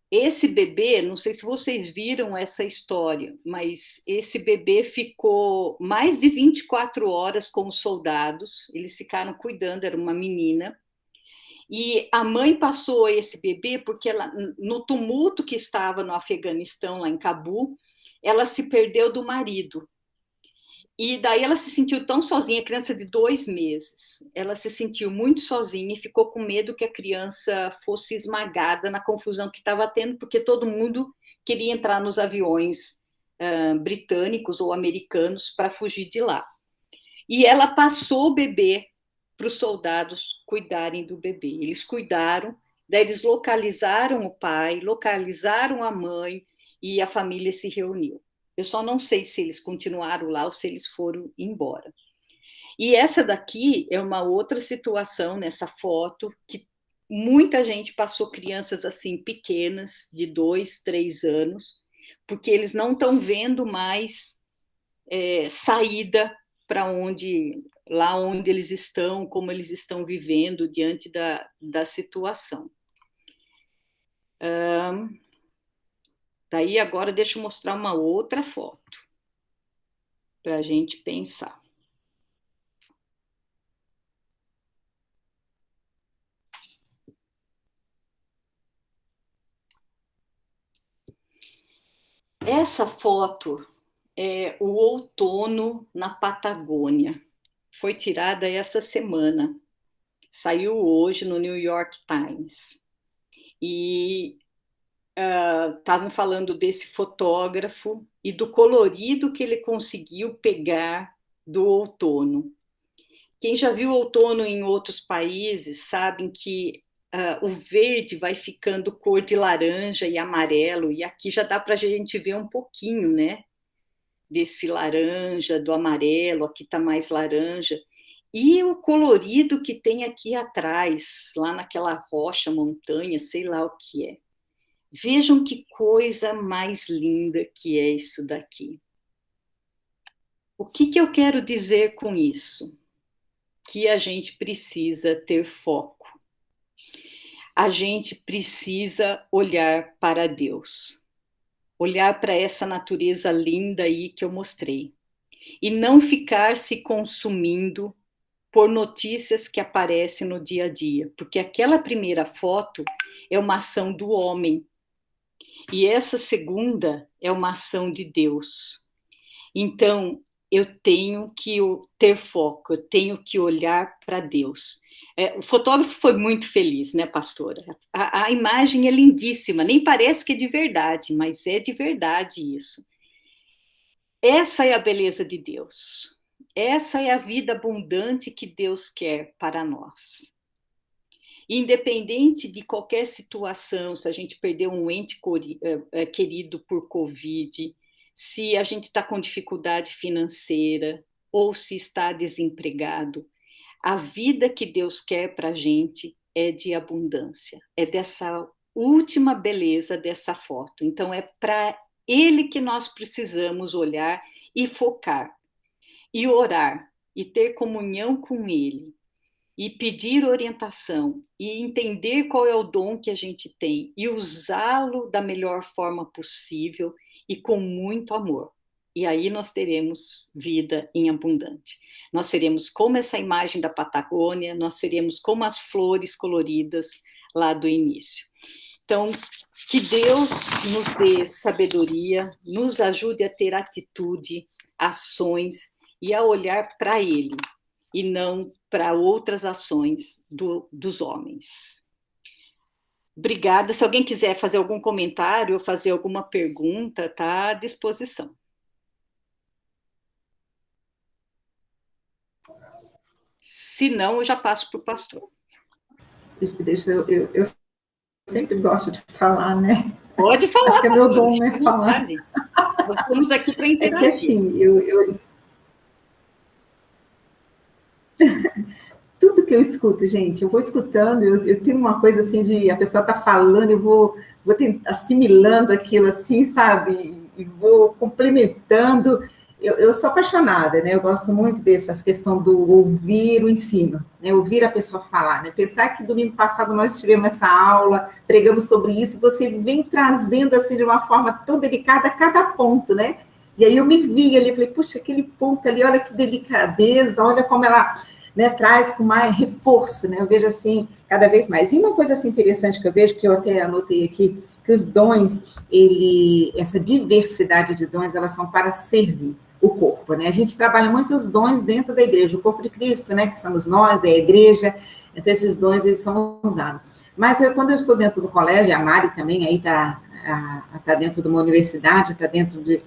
Speaker 2: Esse bebê, não sei se vocês viram essa história, mas esse bebê ficou mais de 24 horas com os soldados, eles ficaram cuidando, era uma menina, e a mãe passou esse bebê porque ela, no tumulto que estava no Afeganistão, lá em Cabul, ela se perdeu do marido. E daí ela se sentiu tão sozinha, criança de 2 meses. Ela se sentiu muito sozinha e ficou com medo que a criança fosse esmagada na confusão que estava tendo, porque todo mundo queria entrar nos aviões britânicos ou americanos para fugir de lá. E ela passou o bebê para os soldados cuidarem do bebê. Eles cuidaram, daí eles localizaram o pai, localizaram a mãe e a família se reuniu. Eu só não sei se eles continuaram lá ou se eles foram embora. E essa daqui é uma outra situação nessa foto, que muita gente passou crianças assim pequenas, de 2, 3 anos, porque eles não estão vendo mais saída para lá onde eles estão, como eles estão vivendo diante da situação. Daí agora deixa eu mostrar uma outra foto para a gente pensar. Essa foto é o outono na Patagônia. Foi tirada essa semana. Saiu hoje no New York Times. E estavam falando desse fotógrafo e do colorido que ele conseguiu pegar do outono. Quem já viu outono em outros países sabem que o verde vai ficando cor de laranja e amarelo, e aqui já dá para a gente ver um pouquinho, né? Desse laranja, do amarelo, aqui está mais laranja. E o colorido que tem aqui atrás, lá naquela rocha, montanha, sei lá o que é. Vejam que coisa mais linda que é isso daqui. O que eu quero dizer com isso? Que a gente precisa ter foco. A gente precisa olhar para Deus. Olhar para essa natureza linda aí que eu mostrei. E não ficar se consumindo por notícias que aparecem no dia a dia. Porque aquela primeira foto é uma ação do homem. E essa segunda é uma ação de Deus. Então, eu tenho que ter foco, eu tenho que olhar para Deus. O fotógrafo foi muito feliz, né, pastora? A imagem é lindíssima, nem parece que é de verdade, mas é de verdade isso. Essa é a beleza de Deus. Essa é a vida abundante que Deus quer para nós. Independente de qualquer situação, se a gente perdeu um ente querido por Covid, se a gente está com dificuldade financeira ou se está desempregado, a vida que Deus quer para a gente é de abundância, é dessa última beleza dessa foto. Então, é para Ele que nós precisamos olhar e focar e orar, e ter comunhão com Ele, e pedir orientação, e entender qual é o dom que a gente tem, e usá-lo da melhor forma possível e com muito amor. E aí nós teremos vida em abundante. Nós seremos como essa imagem da Patagônia, nós seremos como as flores coloridas lá do início. Então, que Deus nos dê sabedoria, nos ajude a ter atitude, ações e a olhar para Ele, e não para outras ações dos homens. Obrigada. Se alguém quiser fazer algum comentário ou fazer alguma pergunta, está à disposição. Se não, eu já passo para o pastor.
Speaker 3: Eu sempre gosto de falar, né?
Speaker 2: Pode falar,
Speaker 3: acho que é
Speaker 2: pastor,
Speaker 3: meu dom, né? Falar.
Speaker 2: Nós estamos aqui para interagir.
Speaker 3: É que assim, tudo que eu escuto, gente, eu vou escutando, eu tenho uma coisa assim de a pessoa tá falando, eu vou assimilando aquilo assim, sabe? E vou complementando. Eu sou apaixonada, né? Eu gosto muito dessa questão do ouvir o ensino, né? Ouvir a pessoa falar, né? Pensar que domingo passado nós tivemos essa aula, pregamos sobre isso, você vem trazendo assim de uma forma tão delicada cada ponto, né? E aí eu me vi ali, falei, puxa, aquele ponto ali, olha que delicadeza, olha como ela, né, traz com mais reforço, né? Eu vejo assim, cada vez mais. E uma coisa assim interessante que eu vejo, que eu até anotei aqui, que os dons, essa diversidade de dons, elas são para servir o corpo, né? A gente trabalha muito os dons dentro da igreja, o corpo de Cristo, né? Que somos nós, é a igreja, então esses dons, eles são usados. Mas quando eu estou dentro do colégio, a Mari também aí tá dentro de uma universidade, está dentro de...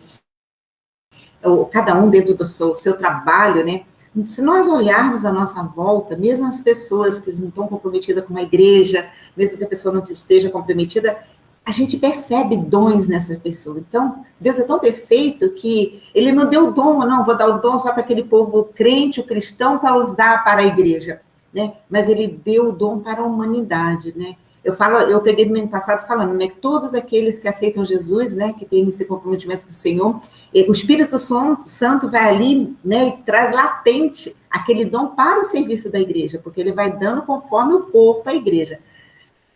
Speaker 3: cada um dentro do seu trabalho, né? Se nós olharmos a nossa volta, mesmo as pessoas que não estão comprometidas com uma igreja, mesmo que a pessoa não esteja comprometida, a gente percebe dons nessa pessoa. Então, Deus é tão perfeito que Ele não deu o dom, não, vou dar o dom só para aquele povo crente, o cristão, para usar para a igreja, né? Mas Ele deu o dom para a humanidade, né? Eu peguei no ano passado falando, né, que todos aqueles que aceitam Jesus, né, que têm esse comprometimento com o Senhor, o Espírito Santo vai ali, né, e traz latente aquele dom para o serviço da igreja, porque ele vai dando conforme o corpo à igreja.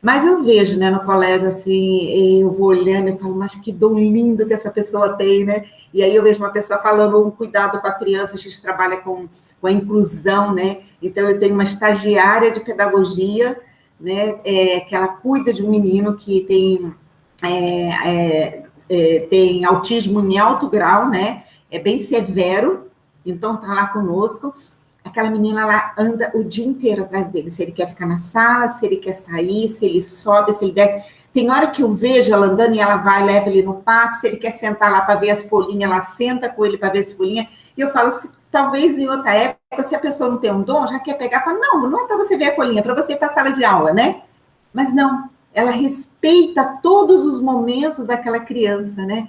Speaker 3: Mas eu vejo, né, no colégio, assim, eu vou olhando e falo, mas que dom lindo que essa pessoa tem, né? E aí eu vejo uma pessoa falando um cuidado com a criança, a gente trabalha com a inclusão, né? Então eu tenho uma estagiária de pedagogia, né, que ela cuida de um menino que tem autismo em alto grau, né? É bem severo, então tá lá conosco. Aquela menina lá anda o dia inteiro atrás dele, se ele quer ficar na sala, se ele quer sair, se ele sobe, se ele der... Tem hora que eu vejo ela andando e ela vai, leva ele no pátio, se ele quer sentar lá para ver as folhinhas, ela senta com ele para ver as folhinhas, e eu falo, talvez em outra época, se a pessoa não tem um dom, já quer pegar, fala, não é para você ver a folhinha, é para você ir para a sala de aula, né? Mas não, ela respeita todos os momentos daquela criança, né?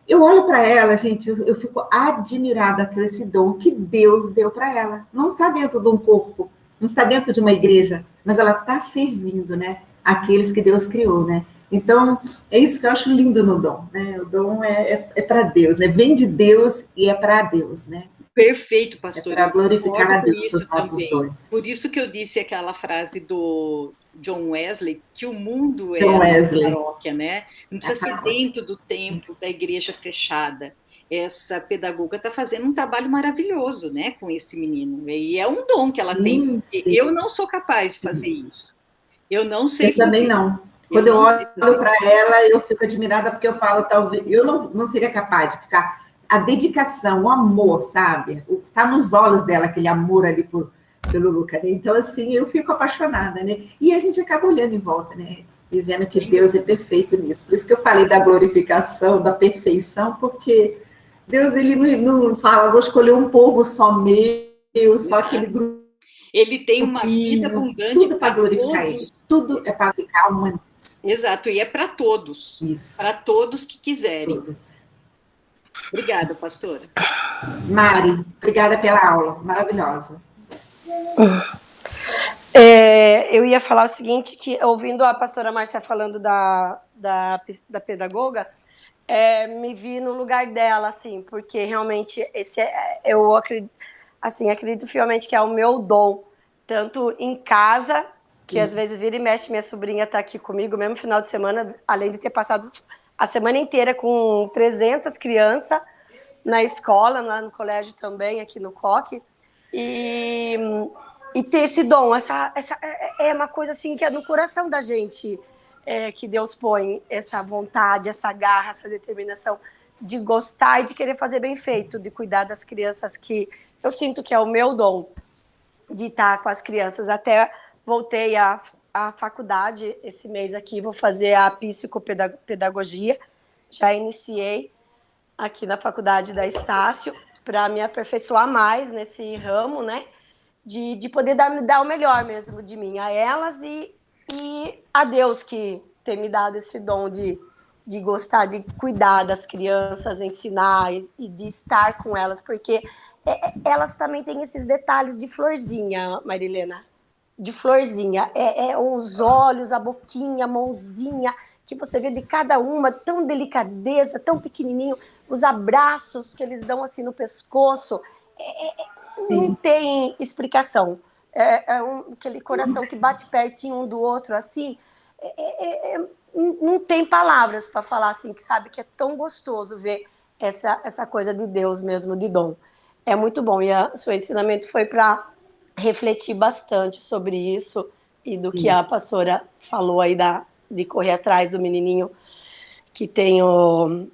Speaker 3: Eu olho para ela, gente, eu fico admirada com esse dom que Deus deu para ela. Não está dentro de um corpo, não está dentro de uma igreja, mas ela está servindo, né? Aqueles que Deus criou, né? Então, é isso que eu acho lindo no dom, né? O dom é para Deus, né? Vem de Deus e é para Deus, né?
Speaker 2: Perfeito, pastor.
Speaker 3: É para glorificar a Deus com os nossos dons.
Speaker 2: Por isso que eu disse aquela frase do John Wesley, que o mundo é
Speaker 3: a
Speaker 2: paróquia, né? Não precisa ser dentro do templo, da igreja fechada. Essa pedagoga está fazendo um trabalho maravilhoso, né, com esse menino. E é um dom que ela tem.
Speaker 3: Sim.
Speaker 2: Eu não sou capaz de fazer isso. Eu não sei
Speaker 3: fazer. Eu também não. Quando eu olho para ela, eu fico admirada, porque eu falo, talvez, eu não seria capaz de ficar... A dedicação, o amor, sabe? Tá nos olhos dela, aquele amor ali pelo Luca, né? Então, assim, eu fico apaixonada, né? E a gente acaba olhando em volta, né? E vendo que Deus é perfeito nisso. Por isso que eu falei da glorificação, da perfeição, porque Deus, ele não fala, vou escolher um povo só meu, só aquele grupo.
Speaker 2: Ele tem uma vida abundante.
Speaker 3: Tudo para glorificar ele. Tudo é para ficar humano.
Speaker 2: Exato, e é para todos.
Speaker 3: Isso.
Speaker 2: Para todos que quiserem.
Speaker 3: Todos.
Speaker 2: Obrigada, pastora.
Speaker 3: Mari, obrigada pela aula, maravilhosa.
Speaker 4: Eu ia falar o seguinte, que ouvindo a pastora Márcia falando da pedagoga, me vi no lugar dela, assim, porque realmente eu acredito, assim, acredito fielmente que é o meu dom, tanto em casa, que às vezes vira e mexe, minha sobrinha está aqui comigo, mesmo final de semana, além de ter passado a semana inteira com 300 crianças na escola, lá no colégio também, aqui no COC, e ter esse dom, essa é uma coisa assim que é no coração da gente, que Deus põe essa vontade, essa garra, essa determinação de gostar e de querer fazer bem feito, de cuidar das crianças, que eu sinto que é o meu dom, de estar com as crianças. Até voltei à faculdade esse mês aqui, vou fazer a psicopedagogia, já iniciei aqui na faculdade da Estácio, para me aperfeiçoar mais nesse ramo, né? De poder dar o melhor mesmo de mim a elas e a Deus, que tem me dado esse dom de gostar, de cuidar das crianças, ensinar e de estar com elas, porque elas também têm esses detalhes de florzinha, Marilena, de florzinha, os olhos, a boquinha, a mãozinha, que você vê de cada uma, tão delicadeza, tão pequenininho, os abraços que eles dão assim no pescoço, não tem explicação. Aquele coração que bate pertinho um do outro, assim, não tem palavras para falar, assim, que sabe que é tão gostoso ver essa coisa de Deus mesmo, de dom. É muito bom, e o seu ensinamento foi para refletir bastante sobre isso, e do que a pastora falou aí de correr atrás do menininho que tem o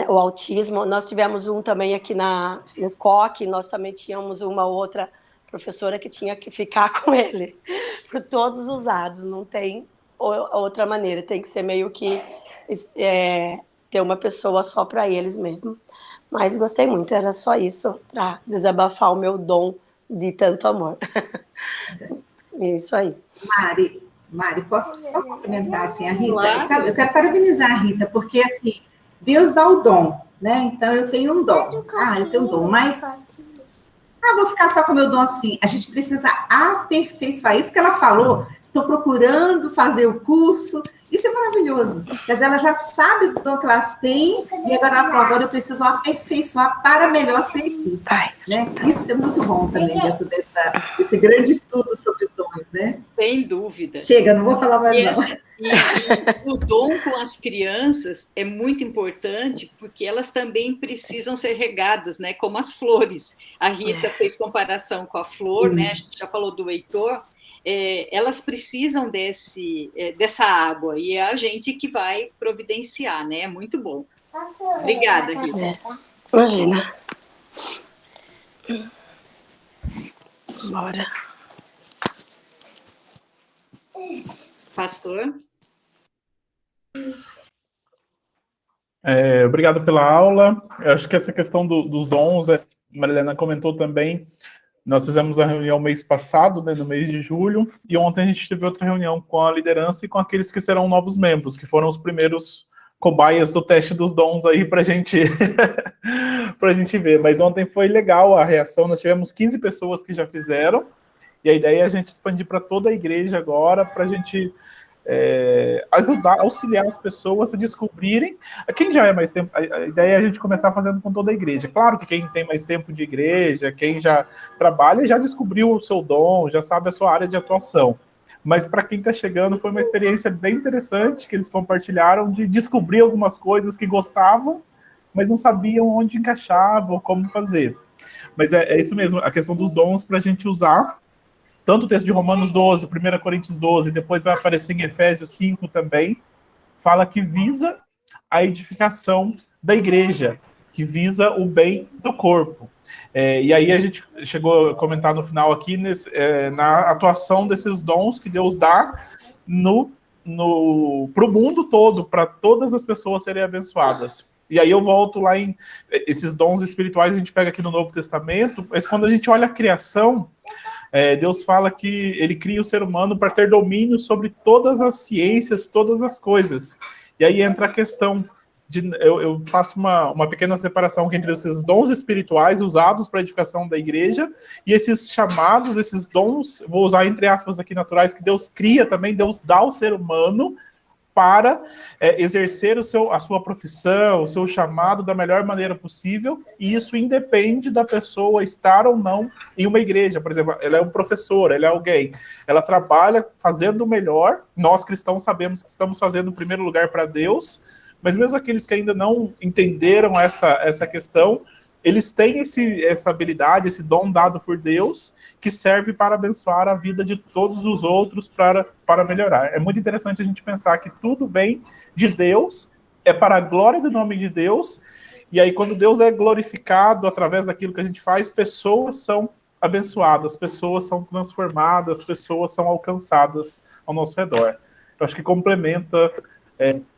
Speaker 4: autismo. Nós tivemos um também aqui no COC, nós também tínhamos uma outra professora que tinha que ficar com ele por todos os lados, não tem outra maneira, tem que ser meio que ter uma pessoa só para eles mesmo. Mas gostei muito, era só isso, para desabafar o meu dom de tanto amor. É isso aí.
Speaker 3: Mari, posso só complementar assim, a Rita? Claro. Sabe, eu quero parabenizar a Rita, porque assim, Deus dá o dom, né? Então eu tenho um dom. Eu tenho um dom, mas vou ficar só com o meu dom assim. A gente precisa aperfeiçoar. Isso que ela falou, estou procurando fazer o curso. Isso é maravilhoso. Quer dizer, ela já sabe o dom que ela tem, e agora ela falou, agora eu preciso aperfeiçoar para melhor servir. Né? Isso é muito bom também, dentro desse grande estudo sobre dons, né?
Speaker 2: Sem dúvida.
Speaker 3: Chega, não vou falar mais não.
Speaker 2: E o dom com as crianças é muito importante, porque elas também precisam ser regadas, né? Como as flores. A Rita fez comparação com a flor, né? A gente já falou do Heitor. Elas precisam dessa água, e é a gente que vai providenciar, né? É muito bom. Obrigada, Rita.
Speaker 4: Imagina. Bora.
Speaker 2: Pastor?
Speaker 1: Obrigado pela aula. Eu acho que essa questão dos dons, a Marilena comentou também. Nós fizemos a reunião mês passado, né, no mês de julho, e ontem a gente teve outra reunião com a liderança e com aqueles que serão novos membros, que foram os primeiros cobaias do teste dos dons aí pra gente ver. Mas ontem foi legal a reação, nós tivemos 15 pessoas que já fizeram, e a ideia é a gente expandir para toda a igreja agora, para a gente ajudar, auxiliar as pessoas a descobrirem. Quem já é mais tempo, a ideia é a gente começar fazendo com toda a igreja. Claro que quem tem mais tempo de igreja, quem já trabalha, já descobriu o seu dom, já sabe a sua área de atuação. Mas para quem está chegando, foi uma experiência bem interessante que eles compartilharam, de descobrir algumas coisas que gostavam, mas não sabiam onde encaixava ou como fazer. Mas é isso mesmo, a questão dos dons para a gente usar. Tanto o texto de Romanos 12, 1 Coríntios 12, depois vai aparecer em Efésios 5 também, fala que visa a edificação da igreja, que visa o bem do corpo. E aí a gente chegou a comentar no final aqui, na atuação desses dons que Deus dá para o mundo todo, para todas as pessoas serem abençoadas. E aí eu volto lá em esses dons espirituais, a gente pega aqui no Novo Testamento, mas quando a gente olha a criação, Deus fala que ele cria o ser humano para ter domínio sobre todas as ciências, todas as coisas. E aí entra a questão eu faço uma pequena separação entre esses dons espirituais usados para a edificação da igreja e esses chamados, esses dons, vou usar entre aspas aqui naturais, que Deus cria também, Deus dá ao ser humano para exercer a sua profissão, o seu chamado da melhor maneira possível, e isso independe da pessoa estar ou não em uma igreja. Por exemplo, ela é um professor, ela é alguém, ela trabalha fazendo o melhor, nós cristãos sabemos que estamos fazendo o primeiro lugar para Deus, mas mesmo aqueles que ainda não entenderam essa questão, eles têm essa habilidade, esse dom dado por Deus, que serve para abençoar a vida de todos os outros, para melhorar. É muito interessante a gente pensar que tudo vem de Deus, é para a glória do nome de Deus, e aí quando Deus é glorificado através daquilo que a gente faz, pessoas são abençoadas, pessoas são transformadas, pessoas são alcançadas ao nosso redor. Eu acho que complementa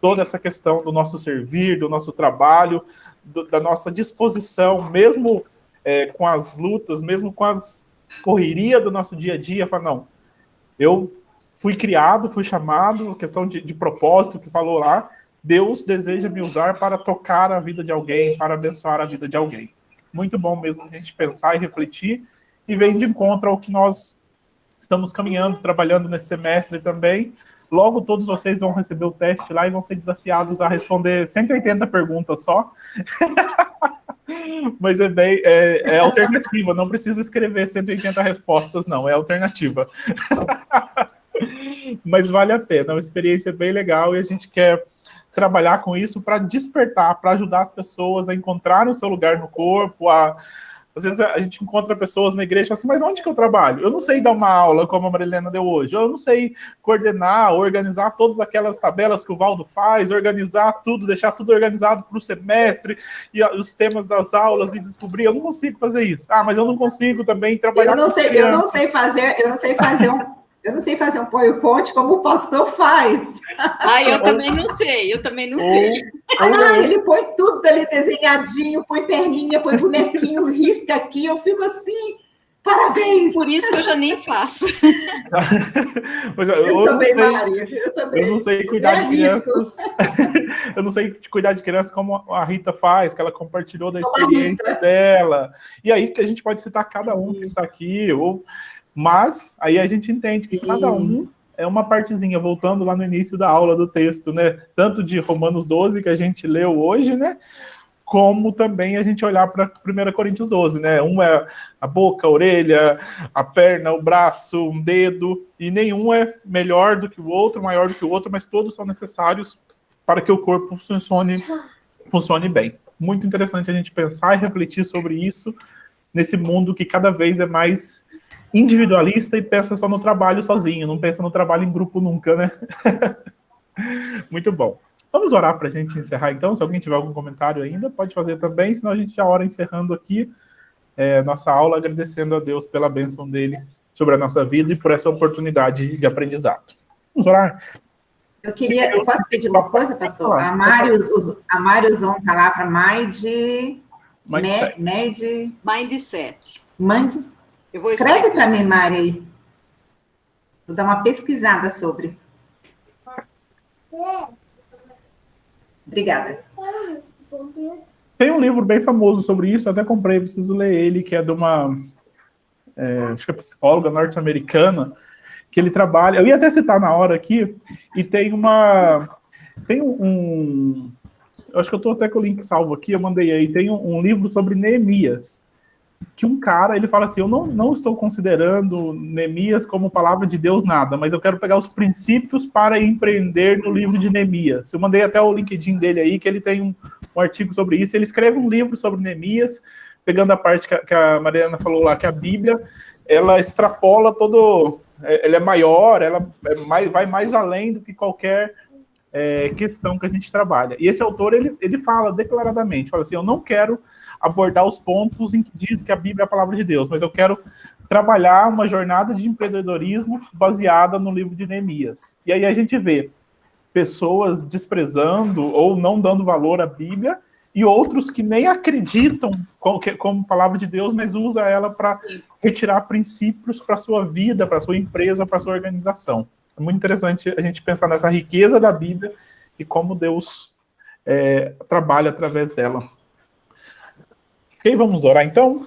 Speaker 1: toda essa questão do nosso servir, do nosso trabalho, da nossa disposição, mesmo com as lutas, mesmo com as correria do nosso dia a dia, fala, não, eu fui criado, fui chamado, questão de propósito que falou lá, Deus deseja me usar para tocar a vida de alguém, para abençoar a vida de alguém. Muito bom mesmo a gente pensar e refletir, e vem de encontro ao que nós estamos caminhando, trabalhando nesse semestre também. Logo todos vocês vão receber o teste lá e vão ser desafiados a responder 180 perguntas só. Mas é alternativa, não precisa escrever 180 respostas, não, é alternativa. Mas vale a pena, é uma experiência bem legal e a gente quer trabalhar com isso para despertar, para ajudar as pessoas a encontrarem o seu lugar no corpo, às vezes a gente encontra pessoas na igreja e fala assim, mas onde que eu trabalho? Eu não sei dar uma aula como a Marilena deu hoje, eu não sei coordenar, organizar todas aquelas tabelas que o Valdo faz, organizar tudo, deixar tudo organizado para o semestre, e os temas das aulas, e descobrir, eu não consigo fazer isso. Ah, mas eu não consigo também trabalhar
Speaker 3: eu não sei fazer um PowerPoint como o pastor faz.
Speaker 2: Eu também não sei,
Speaker 3: Ele põe tudo ali desenhadinho, põe perninha, põe bonequinho, risca aqui, eu fico assim, parabéns!
Speaker 2: Por isso que eu já nem faço.
Speaker 3: Eu também, Maria, eu também.
Speaker 1: Eu não sei cuidar de crianças. Eu não sei cuidar de crianças como a Rita faz, que ela compartilhou da experiência dela. E aí que a gente pode citar cada um que está aqui, mas aí a gente entende que cada um é uma partezinha, voltando lá no início da aula do texto, né? Tanto de Romanos 12, que a gente leu hoje, né? Como também a gente olhar para 1 Coríntios 12, né? Um é a boca, a orelha, a perna, o braço, um dedo, e nenhum é melhor do que o outro, maior do que o outro, mas todos são necessários para que o corpo funcione bem. Muito interessante a gente pensar e refletir sobre isso nesse mundo que cada vez é mais individualista e pensa só no trabalho sozinho, não pensa no trabalho em grupo nunca, né? Muito bom. Vamos orar para a gente encerrar, então. Se alguém tiver algum comentário ainda, pode fazer também, senão a gente já ora encerrando aqui nossa aula, agradecendo a Deus pela bênção dele sobre a nossa vida e por essa oportunidade de aprendizado. Vamos orar?
Speaker 3: Eu posso pedir uma coisa, pastor? A Mário usou uma palavra
Speaker 2: Mindset.
Speaker 3: Escreve para mim, Mari. Vou dar uma pesquisada sobre. Obrigada.
Speaker 1: Tem um livro bem famoso sobre isso, eu até comprei, preciso ler ele, que é de uma acho que é psicóloga norte-americana, que ele trabalha, eu ia até citar na hora aqui, e eu acho que eu estou até com o link salvo aqui, eu mandei aí, tem um livro sobre Neemias, que um cara, ele fala assim, eu não estou considerando Neemias como palavra de Deus nada, mas eu quero pegar os princípios para empreender no livro de Neemias. Eu mandei até o LinkedIn dele aí, que ele tem um artigo sobre isso, ele escreve um livro sobre Neemias, pegando a parte que a Mariana falou lá, que a Bíblia, ela extrapola ela é maior, ela vai mais além do que qualquer questão que a gente trabalha. E esse autor, ele fala declaradamente, fala assim, eu não quero abordar os pontos em que diz que a Bíblia é a palavra de Deus, mas eu quero trabalhar uma jornada de empreendedorismo baseada no livro de Neemias. E aí a gente vê pessoas desprezando ou não dando valor à Bíblia e outros que nem acreditam como palavra de Deus, mas usa ela para retirar princípios para a sua vida, para a sua empresa, para a sua organização. É muito interessante a gente pensar nessa riqueza da Bíblia e como Deus trabalha através dela. Ok, vamos orar então?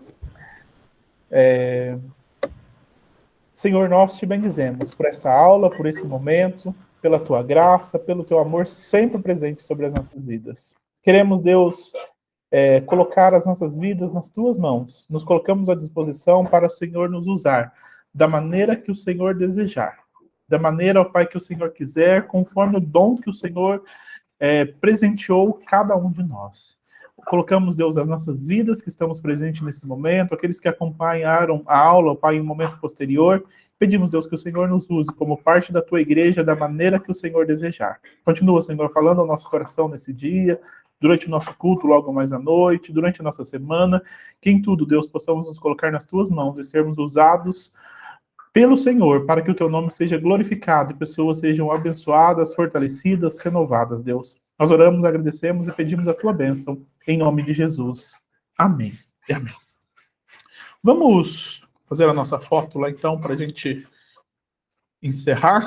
Speaker 1: Senhor, nós te bendizemos por essa aula, por esse momento. pela tua graça, pelo teu amor sempre presente sobre as nossas vidas. Queremos, Deus, colocar as nossas vidas nas tuas mãos. Nos colocamos à disposição para o Senhor nos usar da maneira que o Senhor desejar. Da maneira, ó Pai, que o Senhor quiser, conforme o dom que o Senhor presenteou cada um de nós. Colocamos, Deus, as nossas vidas que estamos presentes nesse momento, aqueles que acompanharam a aula, ó Pai, em um momento posterior. Pedimos, Deus, que o Senhor nos use como parte da tua igreja da maneira que o Senhor desejar. Continua, Senhor, falando ao nosso coração nesse dia, durante o nosso culto, logo mais à noite, durante a nossa semana, que em tudo, Deus, possamos nos colocar nas tuas mãos e sermos usados pelo Senhor, para que o teu nome seja glorificado e pessoas sejam abençoadas, fortalecidas, renovadas, Deus. Nós oramos, agradecemos e pedimos a tua bênção, em nome de Jesus. Amém. E amém. Vamos fazer a nossa foto lá, então, para a gente encerrar.